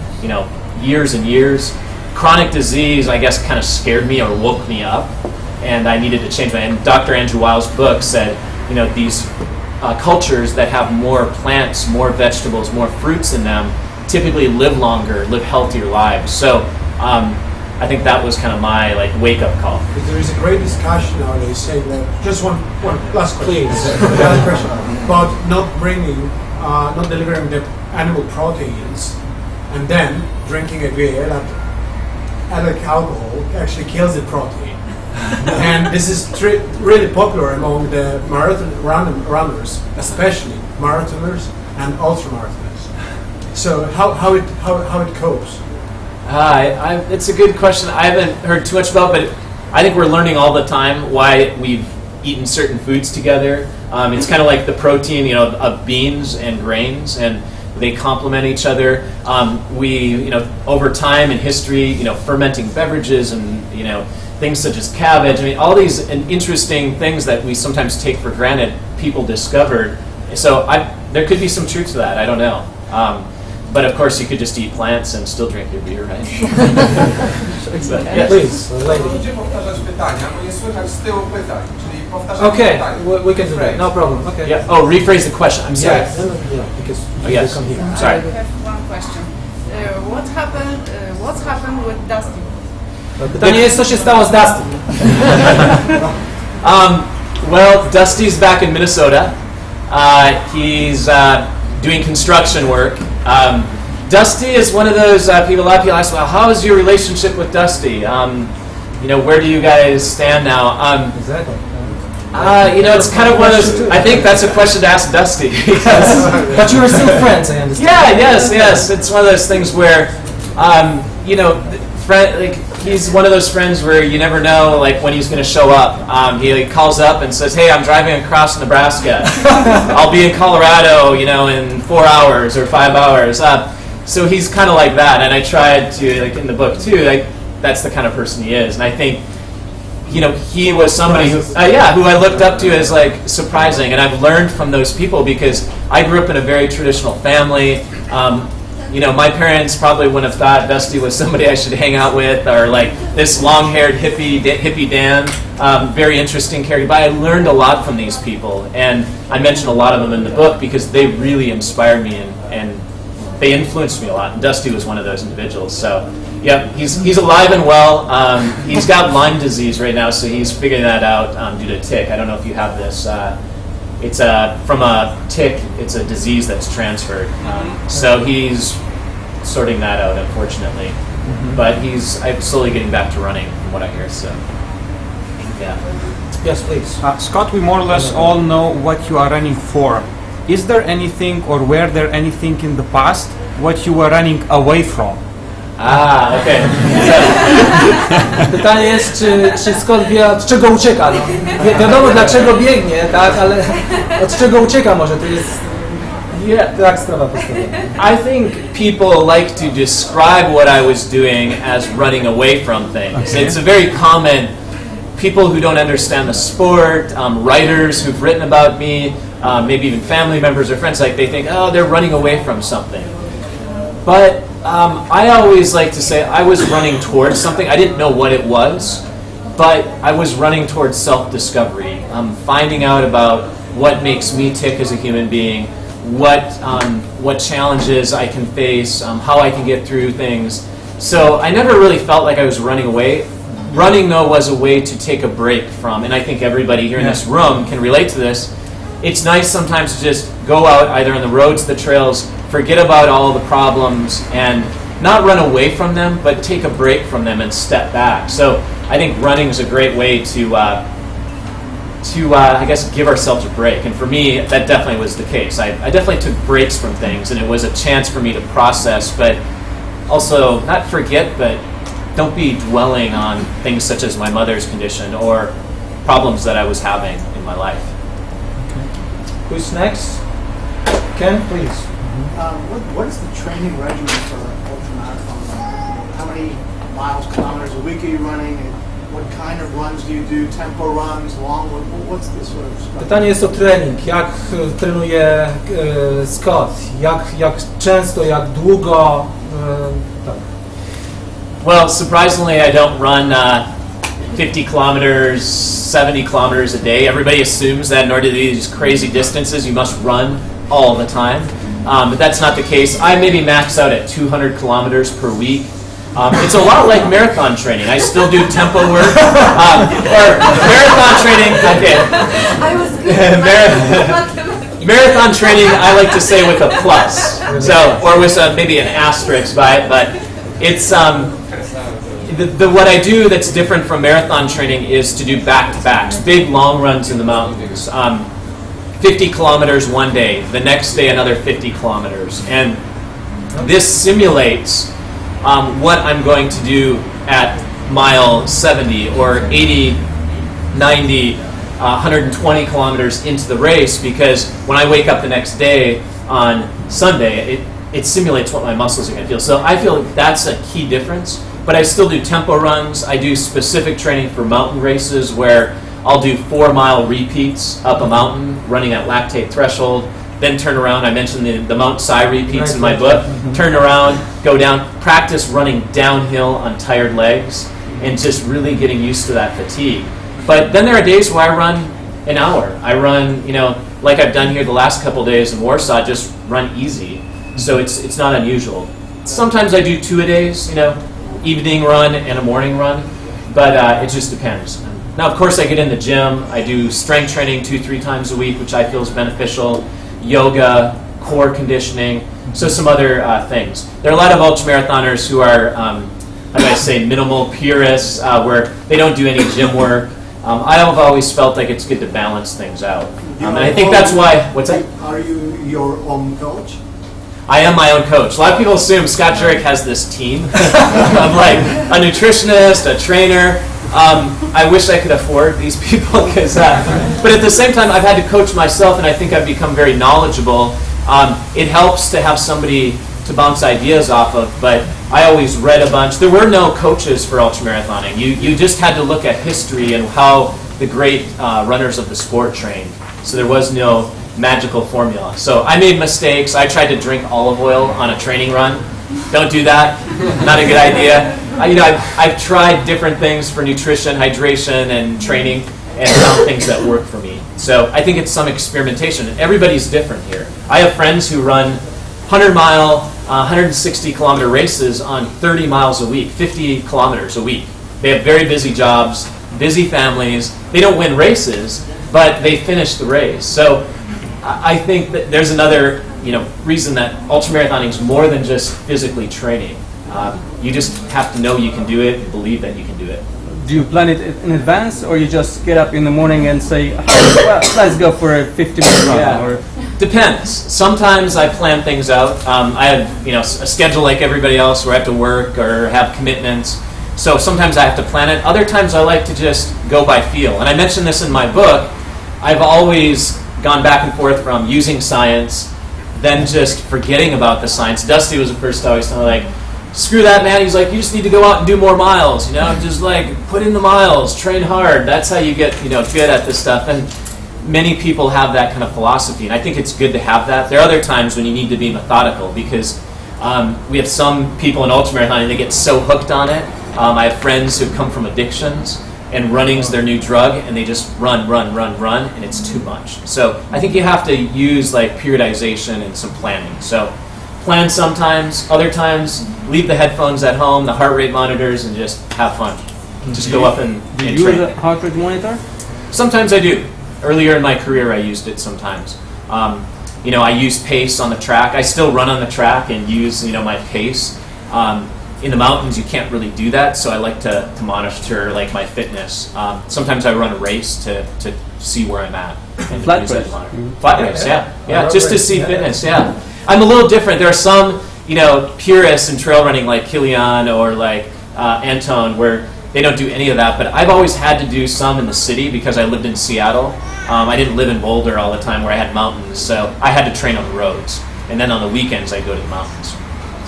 years and years, chronic disease I guess kind of scared me or woke me up, and I needed to change my. And Dr. Andrew Weil's book said these cultures that have more plants, more vegetables, more fruits in them typically live longer, live healthier lives. So I think that was kind of my wake-up call. Because there is a great discussion nowadays saying that, just one last question. Please. Last question about not delivering the animal proteins, and then drinking a beer that added alcohol actually kills the protein. And this is really popular among the marathon runners, especially marathoners and ultramarathoners. So how it copes? It's a good question. I haven't heard too much about, but I think we're learning all the time why we've eaten certain foods together. It's kind of like the protein, of beans and grains, and they complement each other. We, over time in history, fermenting beverages and things such as cabbage. I mean, all these interesting things that we sometimes take for granted, people discovered. So there could be some truth to that. I don't know. But of course, you could just eat plants and still drink your beer, right? Please, lady. Okay, we can do that. No problem. Okay. Yeah. Oh, rephrase the question. I'm sorry. Yes. Because yes. come here. Sorry. I have one question. What's happened with Dusty? Pytanie jest, co się stało z Dusty? Well, Dusty's back in Minnesota. He's doing construction work. Dusty is one of those people. A lot of people ask, "Well, how is your relationship with Dusty? Where do you guys stand now?" Exactly. It's kind of one of those. I think that's a question to ask Dusty. But you are still friends, I understand. Yeah. Yes. It's one of those things where, he's one of those friends where you never know, when he's going to show up. He calls up and says, "Hey, I'm driving across Nebraska. I'll be in Colorado, in 4 hours or 5 hours." So he's kind of like that. And I tried to, in the book too, that's the kind of person he is. And I think you know, he was somebody who, who I looked up to as like surprising, and I've learned from those people because I grew up in a very traditional family. You know, my parents probably wouldn't have thought Dusty was somebody I should hang out with, or like this long-haired hippie Dan, very interesting character. But I learned a lot from these people, and I mention a lot of them in the book because they really inspired me and they influenced me a lot. And Dusty was one of those individuals. So, yeah, he's alive and well. He's got Lyme disease right now, so he's figuring that out due to tick. I don't know if you have this. It's from a tick. It's a disease that's transferred. So he's sorting that out, unfortunately. But I'm slowly getting back to running, from what I hear. So, yeah. Yes, please. Scott, we more or less all know what you are running for. Is there anything, or were there anything in the past what you were running away from? Okay. Pytanie jest, czy Scott wie, od czego ucieka. No. Wiadomo, dlaczego biegnie, tak, ale od czego ucieka może, to jest tak sprawa postawiona. I think people like to describe what I was doing as running away from things. Okay. It's a very common, people who don't understand the sport, writers who've written about me, maybe even family members or friends, like they think, oh, they're running away from something. But I always like to say I was running towards something. I didn't know what it was, but I was running towards self-discovery, finding out about what makes me tick as a human being, what challenges I can face, how I can get through things. So I never really felt like I was running away. Running, though, was a way to take a break from, and I think everybody here in this room can relate to this. It's nice sometimes to just go out either on the roads, the trails, forget about all the problems, and not run away from them, but take a break from them and step back. So I think running is a great way to I guess, give ourselves a break. And for me, that definitely was the case. I definitely took breaks from things, and it was a chance for me to process, but also not forget, but don't be dwelling on things such as my mother's condition or problems that I was having in my life. Who's next? Ken, please. What is the training regimen for ultramarathon running? How many miles, kilometers a week are you running? And what kind of runs do you do? Tempo runs, long? What's the sort of structure? Pytanie jest o trening. Jak trenuje Scott? Jak często, jak długo? Tak. Well, surprisingly, I don't run 50 kilometers, 70 kilometers a day. Everybody assumes that in order to do these crazy distances, you must run all the time. But that's not the case. I maybe max out at 200 kilometers per week. It's a lot like marathon training. I still do tempo work. Or marathon training, okay. I was Marathon training, I like to say with a plus. So, or with maybe an asterisk by it, but it's, what I do that's different from marathon training is to do back-to-backs, big long runs in the mountains. 50 kilometers one day, the next day another 50 kilometers. And this simulates what I'm going to do at mile 70 or 80, 90, 120 kilometers into the race, because when I wake up the next day on Sunday, it simulates what my muscles are going to feel. So I feel that's a key difference. But I still do tempo runs. I do specific training for mountain races where I'll do 4-mile repeats up a mountain, running at lactate threshold, then turn around. I mentioned the Mount Si repeats in my book. Turn around, go down, practice running downhill on tired legs, and just really getting used to that fatigue. But then there are days where I run an hour. I run, like I've done here the last couple days in Warsaw, just run easy. So it's not unusual. Sometimes I do 2-a-days, evening run and a morning run, but it just depends. Now, of course, I get in the gym. I do strength training 2-3 times a week, which I feel is beneficial, yoga, core conditioning, so some other things. There are a lot of ultramarathoners who are, how do I say, minimal purists, where they don't do any gym work. I have always felt like it's good to balance things out. And I think that's why, what's that? Are you your own coach? I am my own coach. A lot of people assume Scott Jurek has this team of like a nutritionist, a trainer. I wish I could afford these people, but at the same time, I've had to coach myself, and I think I've become very knowledgeable. It helps to have somebody to bounce ideas off of, but I always read a bunch. There were no coaches for ultramarathoning. You just had to look at history and how the great runners of the sport trained. So there was no magical formula. So I made mistakes. I tried to drink olive oil on a training run. Don't do that. Not a good idea. I've tried different things for nutrition, hydration, and training, and found things that work for me. So I think it's some experimentation. Everybody's different here. I have friends who run 100-mile, 160-kilometer races on 30 miles a week, 50 kilometers a week. They have very busy jobs, busy families. They don't win races, but they finish the race. So I think that there's another reason that ultramarathoning is more than just physically training. You just have to know you can do it and believe that you can do it. Do you plan it in advance, or you just get up in the morning and say, well, let's go for a 50-minute run? Yeah. Or? Depends. Sometimes I plan things out. I have a schedule like everybody else where I have to work or have commitments. So sometimes I have to plan it. Other times I like to just go by feel. And I mentioned this in my book. I've always gone back and forth from using science, then just forgetting about the science. Dusty was the first to always tell me, like, screw that, man. He's like, you just need to go out and do more miles, just like put in the miles, train hard. That's how you get, good at this stuff. And many people have that kind of philosophy, and I think it's good to have that. There are other times when you need to be methodical, because we have some people in ultramarathoning, they get so hooked on it. I have friends who come from addictions, and running's their new drug, and they just run, and it's too much. So I think you have to use like periodization and some planning. So plan sometimes, other times leave the headphones at home, the heart rate monitors, and just have fun. Just go up and Do you train. use a heart rate monitor? Sometimes I do. Earlier in my career I used it sometimes. I use pace on the track. I still run on the track and use my pace. In the mountains you can't really do that, so I like to monitor like my fitness. Sometimes I run a race to see where I'm at. And Flat use that race. to monitor. Flat race, yeah, just to see fitness, yeah. I'm a little different. There are some, purists in trail running like Kilian or like Anton, where they don't do any of that. But I've always had to do some in the city because I lived in Seattle. I didn't live in Boulder all the time where I had mountains, so I had to train on the roads. And then on the weekends I go to the mountains.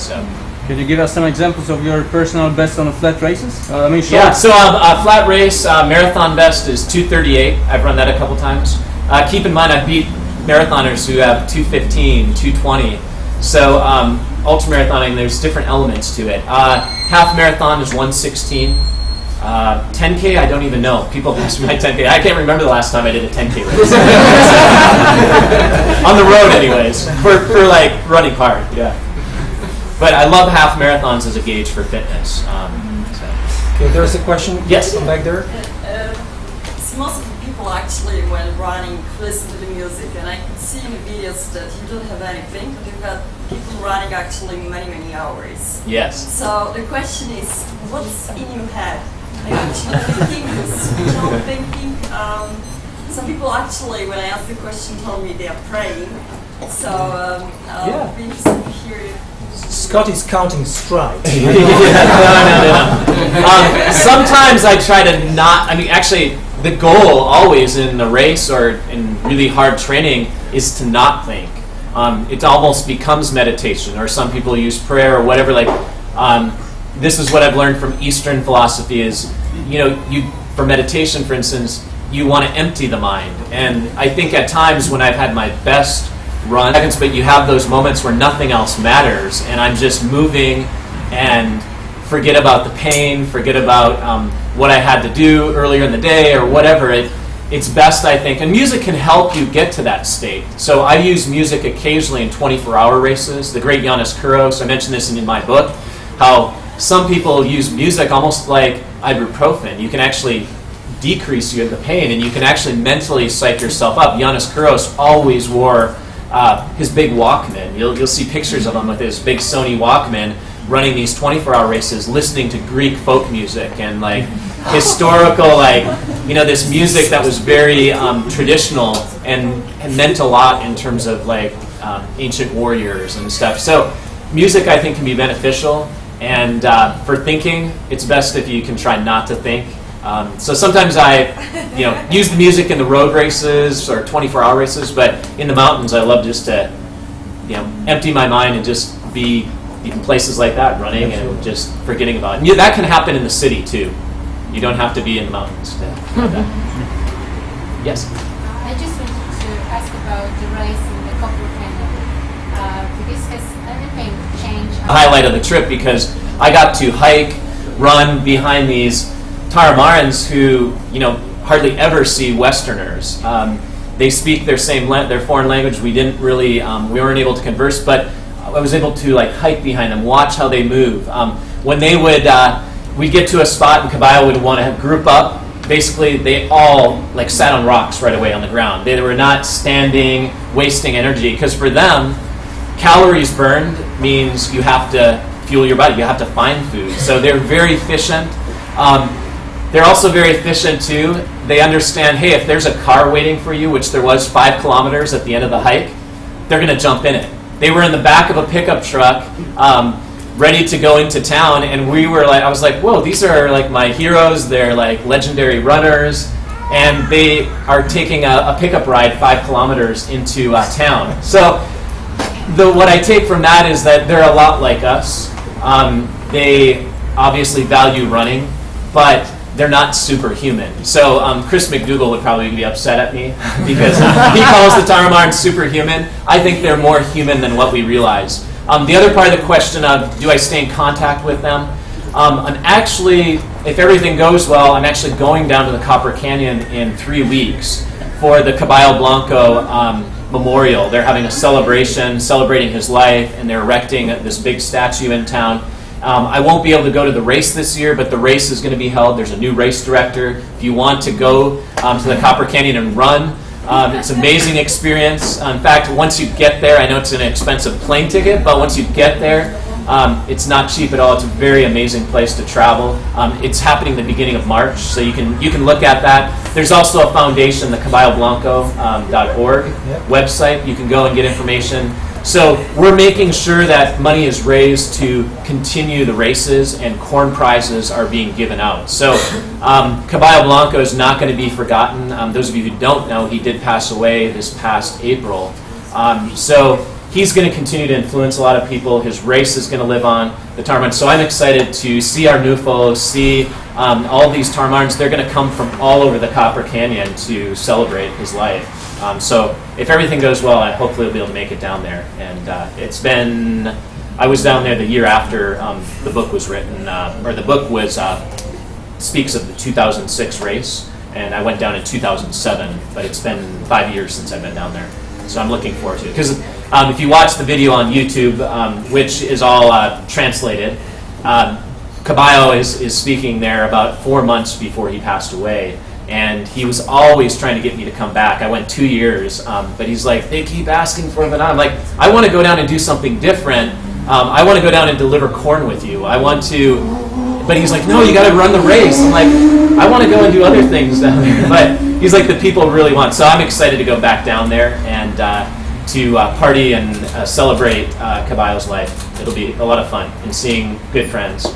So. Can you give us some examples of your personal best on the flat races? Short. Yeah, so a flat race, marathon best is 2:38. I've run that a couple times. Keep in mind I beat marathoners who have 2:15, 2:20. So ultramarathoning, there's different elements to it. Half marathon is 1:16. 10K, I don't even know. People ask me my 10K. I can't remember the last time I did a 10K race. On the road anyways, for like running hard, yeah. But I love half marathons as a gauge for fitness. Okay, there's a question. Yes. Back there. Most of the people actually, when running, listen to the music, and I can see in the videos that you don't have anything, but you've got people running actually many hours. Yes. So the question is, what's in your head? Are you actually thinking? Some people actually, when I asked the question, told me they are praying. So I'd be interested to hear you. Scotty's counting strides. No. Sometimes I try to not. Actually, the goal always in a race or in really hard training is to not think. It almost becomes meditation, or some people use prayer or whatever. This is what I've learned from Eastern philosophy is, for meditation, for instance, you want to empty the mind. And I think at times when I've had my best runs, but you have those moments where nothing else matters, and I'm just moving and forget about the pain, forget about what I had to do earlier in the day or whatever. It's best, I think, and music can help you get to that state. So I use music occasionally in 24-hour races. The great Yannis Kouros, I mentioned this in my book, how some people use music almost like ibuprofen. You can actually decrease the pain, and you can actually mentally psych yourself up. Yannis Kouros always wore his big Walkman. You'll see pictures of him with his big Sony Walkman running these 24-hour races, listening to Greek folk music and historical, this music that was very traditional and meant a lot in terms of ancient warriors and stuff. So music, I think, can be beneficial, and for thinking, it's best if you can try not to think. So sometimes I, use the music in the road races or 24-hour races, but in the mountains, I love just to, empty my mind and just be, places like that, running and just forgetting about it. And that can happen in the city too. You don't have to be in the mountains to have that. Yes? I just wanted to ask about the race in the Copper Canyon. Because has anything changed? Highlight of the trip, because I got to hike, run behind these Taramarans who, hardly ever see Westerners. They speak their foreign language. We didn't really, we weren't able to converse, but I was able to hike behind them, watch how they move. When they would, we'd get to a spot and Caballo would want to group up. Basically, they all sat on rocks right away on the ground. They were not standing, wasting energy, because for them, calories burned means you have to fuel your body. You have to find food. So they're very efficient. They're also very efficient too. They understand, hey, if there's a car waiting for you, which there was 5 kilometers at the end of the hike, they're going to jump in it. They were in the back of a pickup truck, ready to go into town, and I was like, whoa, these are my heroes. They're legendary runners, and they are taking a pickup ride 5 kilometers into town. So what I take from that is that they're a lot like us. They obviously value running, but they're not superhuman. So Chris McDougall would probably be upset at me because he calls the Taramarans superhuman. I think they're more human than what we realize. The other part of the question of, do I stay in contact with them? I'm actually, if everything goes well, I'm actually going down to the Copper Canyon in 3 weeks for the Caballo Blanco memorial. They're having a celebration, celebrating his life, and they're erecting this big statue in town. I won't be able to go to the race this year, but the race is going to be held. There's a new race director. If you want to go to the Copper Canyon and run, it's an amazing experience. In fact, once you get there, I know it's an expensive plane ticket, but once you get there, it's not cheap at all. It's a very amazing place to travel. It's happening the beginning of March, so you can look at that. There's also a foundation, the caballoblanco.org website. You can go and get information. So we're making sure that money is raised to continue the races, and corn prizes are being given out. So Caballo Blanco is not going to be forgotten. Those of you who don't know, he did pass away this past April. So he's going to continue to influence a lot of people. His race is going to live on, the Taramarans. So I'm excited to see our Nufo, see all these Taramarans. They're going to come from all over the Copper Canyon to celebrate his life. So if everything goes well, I hopefully will be able to make it down there. And I was down there the year after the book was written, or the book speaks of the 2006 race, and I went down in 2007, but it's been 5 years since I've been down there. So I'm looking forward to it. Because if you watch the video on YouTube, which is all translated, Caballo is speaking there about 4 months before he passed away. And he was always trying to get me to come back. I went 2 years, but he's like, they keep asking for it. I'm like, I want to go down and do something different. I want to go down and deliver corn with you. I want to, but he's like, no, you got to run the race. I'm like, I want to go and do other things down there. But he's like, the people really want. So I'm excited to go back down there and to party and celebrate Caballo's life. It'll be a lot of fun and seeing good friends.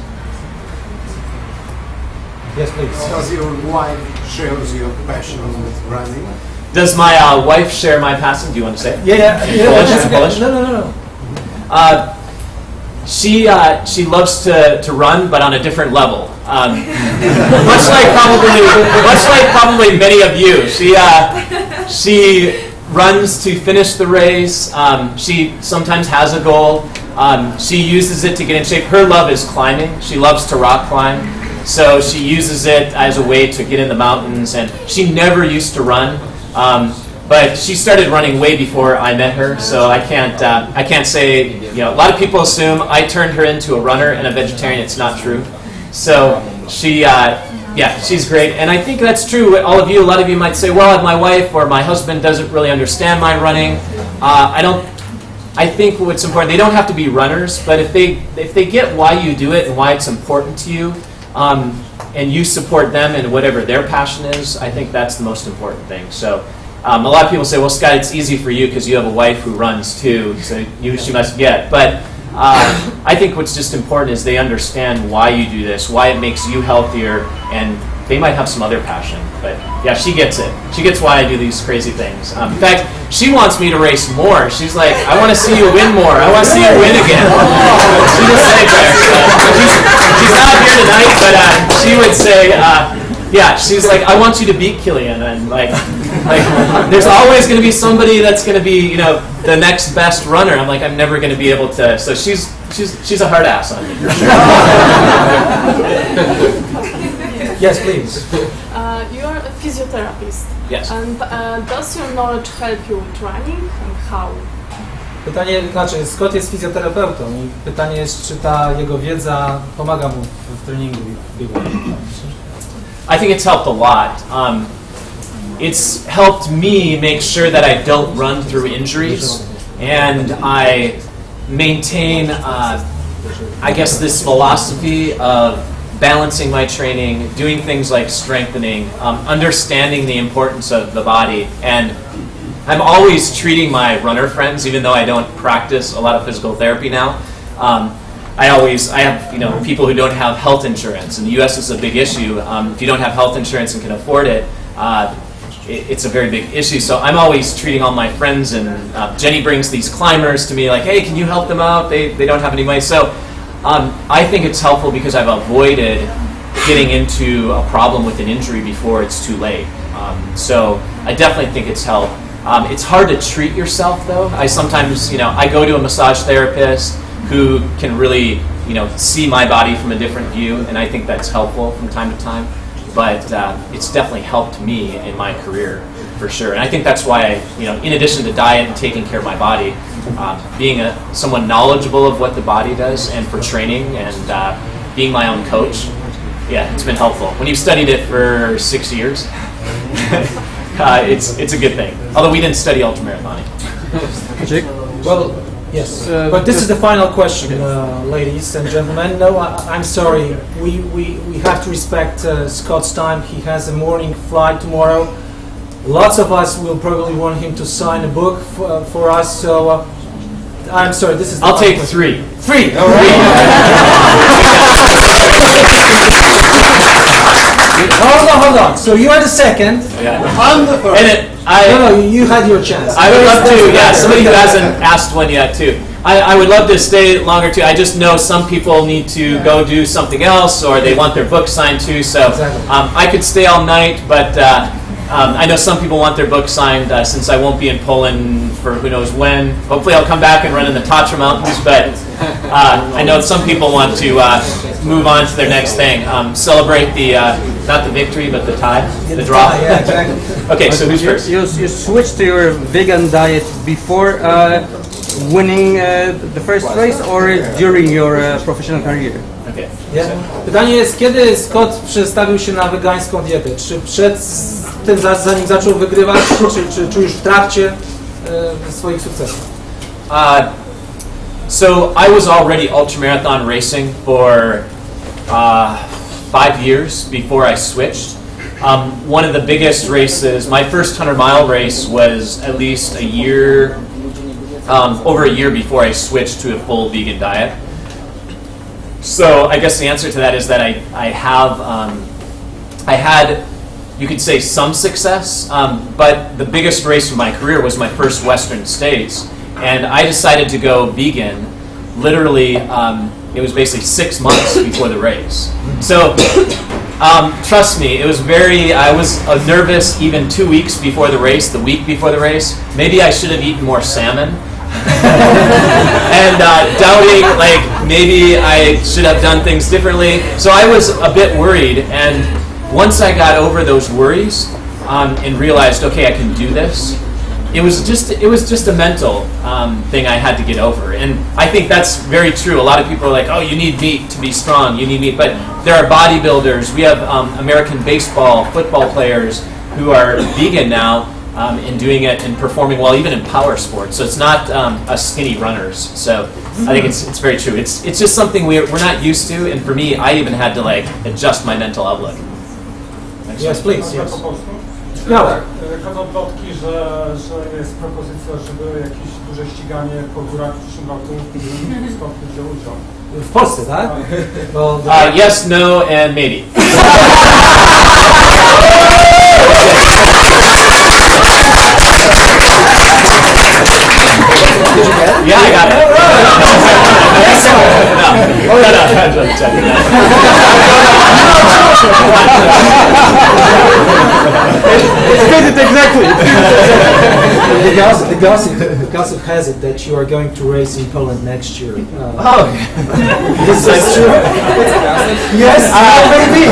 Yes, please. Does your wife share your passion with running? Does my wife share my passion? Do you want to say it? Yeah. Polish? No. She loves to run, but on a different level. Much like probably many of you. She runs to finish the race. She sometimes has a goal. She uses it to get in shape. Her love is climbing. She loves to rock climb. So she uses it as a way to get in the mountains, and she never used to run, but she started running way before I met her. So I can't say, a lot of people assume I turned her into a runner and a vegetarian. It's not true. So she's great, and I think that's true. All of you, a lot of you might say, well, my wife or my husband doesn't really understand my running. I think what's important, they don't have to be runners, but if they get why you do it and why it's important to you, and you support them in whatever their passion is, I think that's the most important thing. So a lot of people say, well, Scott, it's easy for you because you have a wife who runs too, so she must get. But I think what's just important is they understand why you do this, why it makes you healthier, and they might have some other passion. But yeah, she gets it. She gets why I do these crazy things. In fact, she wants me to race more. She's like, I want to see you win more. I want to see you win again. She just said there. She's not here tonight, but she would say, yeah, she's like, I want you to beat Killian, and like there's always going to be somebody that's going to be, you know, the next best runner. I'm like, I'm never going to be able to. So she's a hard ass on me. Yes, please. You are a physiotherapist. Yes. And does your knowledge help you with running, and how? Pytanie, znaczy, Scott jest fizjoterapeutą i pytanie jest, czy ta jego wiedza pomaga mu w treningu i w biegu. I think it's helped a lot. It's helped me make sure that I don't run through injuries, and I maintain, I guess, this philosophy of balancing my training, doing things like strengthening, understanding the importance of the body, and I'm always treating my runner friends, even though I don't practice a lot of physical therapy now. I have, you know, people who don't have health insurance. In the U.S., it's a big issue. If you don't have health insurance and can afford it, it's a very big issue. So I'm always treating all my friends, and Jenny brings these climbers to me like, hey, can you help them out? They don't have any money. So I think it's helpful because I've avoided getting into a problem with an injury before it's too late. So I definitely think it's helped. It's hard to treat yourself, though. I sometimes, you know, I go to a massage therapist who can really, you know, see my body from a different view, and I think that's helpful from time to time. But it's definitely helped me in my career, for sure. And I think that's why, you know, in addition to diet and taking care of my body, being someone knowledgeable of what the body does, and for training, and being my own coach, yeah, it's been helpful. When you've studied it for 6 years, it's a good thing. Although we didn't study ultramarathoning. Well, yes, but this is the final question, ladies and gentlemen. No, I'm sorry. We have to respect Scott's time. He has a morning flight tomorrow. Lots of us will probably want him to sign a book for us. So I'm sorry. This is. I'll take 3. 3. All right. Hold on. So you are the second. Yeah. I'm the first. No, you had your chance. I would love to, yeah, somebody who hasn't asked one yet, too. I would love to stay longer, too. I just know some people need to go do something else, or they want their book signed, too. So I could stay all night, but I know some people want their book signed since I won't be in Poland for who knows when. Hopefully I'll come back and run in the Tatra Mountains, but I know some people want to move on to their next thing. Celebrate the, not the victory, but the tie, the draw. Yeah, exactly. Okay, so who's first? You switched to your vegan diet before winning the first race, or during your professional career? Okay. Yeah. Pytanie jest, kiedy Scott przestawił się na wegańską dietę? Czy przed tym, zanim zaczął wygrywać, czy już w trakcie swoich sukcesów? So I was already ultramarathon racing for 5 years before I switched. One of the biggest races, my first 100-mile race was at least a year, over a year before I switched to a full vegan diet. So I guess the answer to that is that I had, you could say, some success, but the biggest race of my career was my first Western States, and I decided to go vegan literally, it was basically 6 months before the race. So trust me, it was I was nervous even 2 weeks before the race, the week before the race. Maybe I should have eaten more salmon. And doubting, like, maybe I should have done things differently. So I was a bit worried, and once I got over those worries and realized, okay, I can do this, it was just a mental thing I had to get over. And I think that's very true. A lot of people are like, oh, you need meat to be strong, you need meat. But there are bodybuilders, we have American baseball, football players who are vegan now, and doing it and performing well, even in power sports. So it's not us skinny runners. So I think it's very true. It's just something we're not used to, and for me, I even had to like adjust my mental outlook. Yes, please. Yes. No. Chodzą plotki, że jest propozycja, żeby jakieś duże ściganie po górach w przyszłym roku. Skąd wziął udział? W Polsce, tak? Well, Yes, no, and maybe. Yeah, I got it. Yes, it exactly. The gossip has it that you are going to race in Poland next year. This is true. Yes, maybe.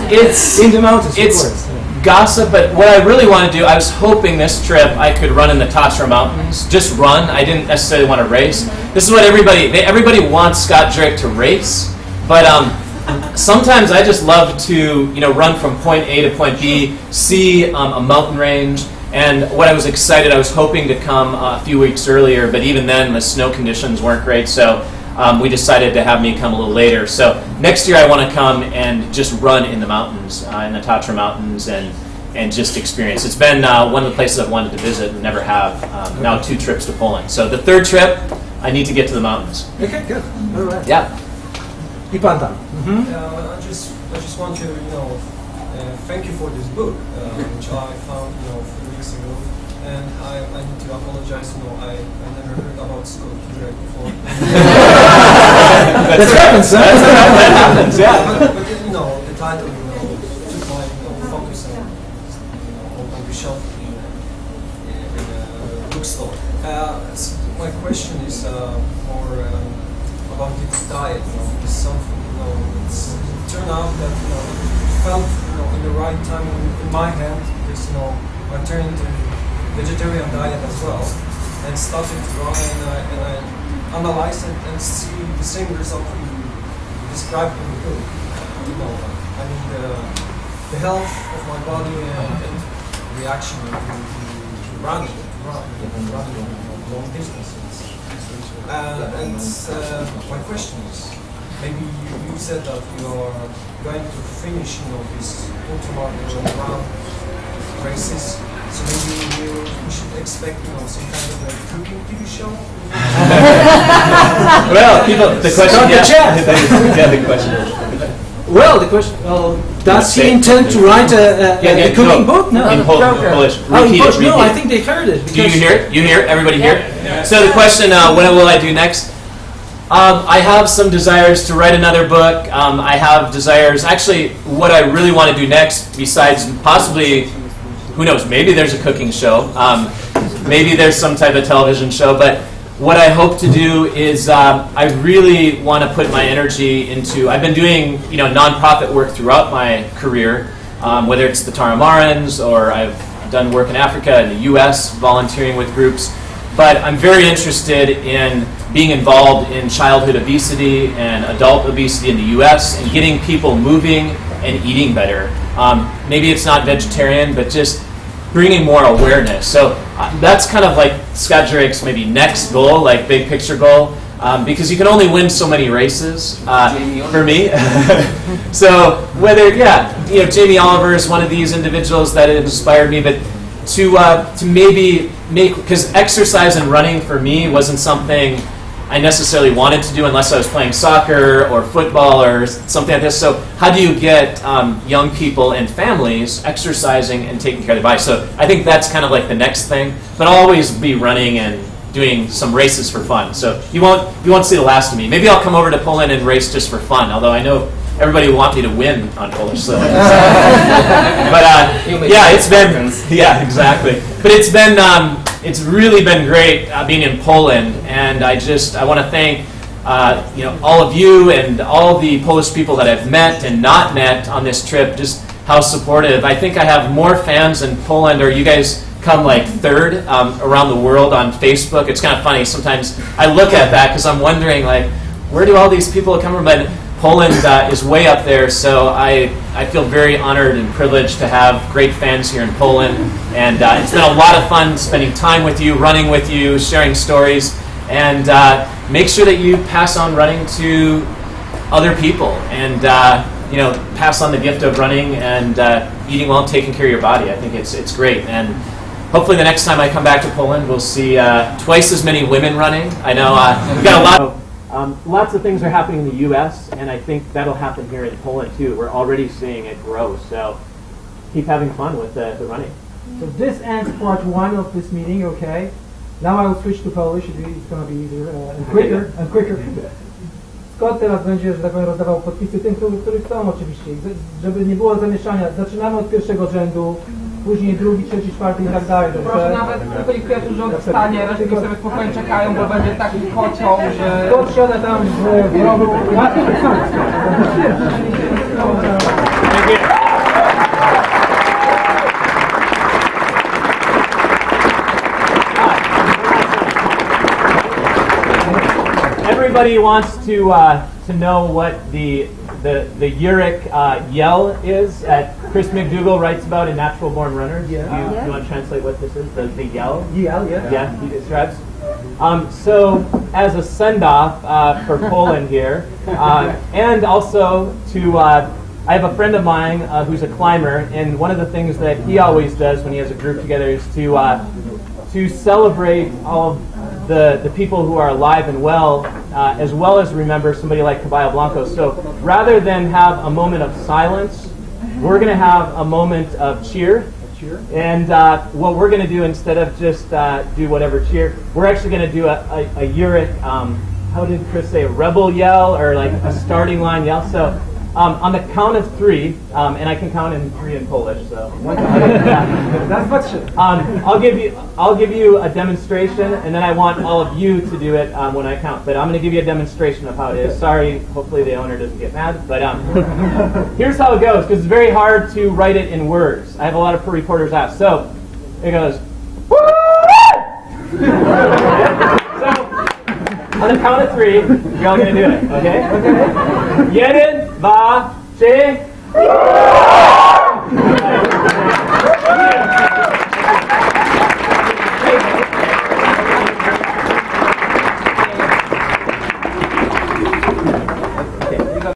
It's in the mountains. It's of course. Gossip, but what I really want to do, I was hoping this trip I could run in the Tatra Mountains. Just run. I didn't necessarily want to race. This is what everybody wants Scott Jurek to race, but sometimes I just love to run from point A to point B, see a mountain range. And what I was hoping to come a few weeks earlier, but even then the snow conditions weren't great, so we decided to have me come a little later. So next year I want to come and just run in the mountains, in the Tatra Mountains, and just experience. It's been one of the places I've wanted to visit and never have. Now 2 trips to Poland. So the 3rd trip, I need to get to the mountains. Okay, good. All right. Yeah. Ipanta. I just want to thank you for this book, which I found a few weeks ago, and I need to apologize. I never heard about Scottem Jurkiem before. That happens, huh? That happens, yeah. But the title, took my focus on the shelf in a bookstore. So my question is more about the diet. It's something it turned out that it felt in the right time in my hand, because I turned to vegetarian diet as well, and started to run, and I analyzed it and see the same result you described in the book. I mean the health of my body and reaction to running long distances. And my question is, maybe you said that you are going to finish, this ultramarathon round races. So maybe we should expect, some kind of a cooking TV show. Well, the question. The question. Well, the question. Does he intend to write a cooking book? No. In Polish. Polish. No, I think they heard it. Do you hear it? You hear it? Everybody hear it? Yeah. So the question, what will I do next? I have some desires to write another book. I have desires. Actually, what I really want to do next, besides possibly, who knows, maybe there's a cooking show. Maybe there's some type of television show. But what I hope to do is I really want to put my energy into, I've been doing nonprofit work throughout my career, whether it's the Taramarans or I've done work in Africa and the U.S. volunteering with groups. But I'm very interested in being involved in childhood obesity and adult obesity in the U.S. and getting people moving and eating better. Maybe it's not vegetarian, but just bringing more awareness. So that's kind of like Scott Jurek's maybe next goal, like big picture goal, because you can only win so many races for me. So whether, Jamie Oliver is one of these individuals that inspired me, but to maybe make, because exercise and running for me wasn't something I necessarily wanted to do unless I was playing soccer or football or something like this. So how do you get young people and families exercising and taking care of their body? So I think that's kind of like the next thing. But I'll always be running and doing some races for fun. So you won't see the last of me. Maybe I'll come over to Poland and race just for fun, although I know everybody will want me to win on Polish soil. But it's been, exactly. But it's really been great being in Poland, and I want to thank all of you and all the Polish people that I've met and not met on this trip, just how supportive. I think I have more fans in Poland, or you guys come like third around the world on Facebook. It's kind of funny. Sometimes I look at that because I'm wondering, like, where do all these people come from? But Poland is way up there, so I feel very honored and privileged to have great fans here in Poland, and it's been a lot of fun spending time with you, running with you, sharing stories, and make sure that you pass on running to other people, and you know, pass on the gift of running and eating well, taking care of your body. I think it's great. And hopefully the next time I come back to Poland, we'll see twice as many women running. I know we've got a lot of lots of things are happening in the U.S., and I think that'll happen here in Poland too. We're already seeing it grow, so keep having fun with the running. So this ends part 1 of this meeting, okay? Now I will switch to Polish, it's going to be easier and quicker. Scott teraz będzie, że tak powiem, rozdawał podpisy tym, którzy chcą oczywiście, żeby nie było zamieszania. Zaczynamy od pierwszego rzędu, później drugi, trzeci, czwarty i tak dalej. Proszę, nawet tylko niech pierwszy rząd wstanie, resztę sobie spokojnie czekają, bo będzie taki kocioł, że... Scott siada tam w rogu. Everybody wants to know what the Jurek yell is that Chris McDougall writes about in Natural Born Runners. Yeah. Do you want to translate what this is? The yell? Yell, yeah. Yeah, he describes. So as a send-off for Poland here, and also to, I have a friend of mine who's a climber, and one of the things that he always does when he has a group together is to celebrate all of the people who are alive and well as remember somebody like Caballo Blanco. So rather than have a moment of silence, we're going to have a moment of cheer. And what we're going to do, instead of just do whatever cheer, we're actually going to do a Jurek, how did Chris say, a rebel yell, or like a starting line yell. So on the count of 3, and I can count in 3 in Polish. So I'll give you a demonstration, and then I want all of you to do it when I count. But I'm going to give you a demonstration of how it is. Sorry, hopefully the owner doesn't get mad. But here's how it goes, because it's very hard to write it in words. I have a lot of reporters ask. So it goes. On the count of 3, you're all going to do it, okay? Okay. 1, 2, 3.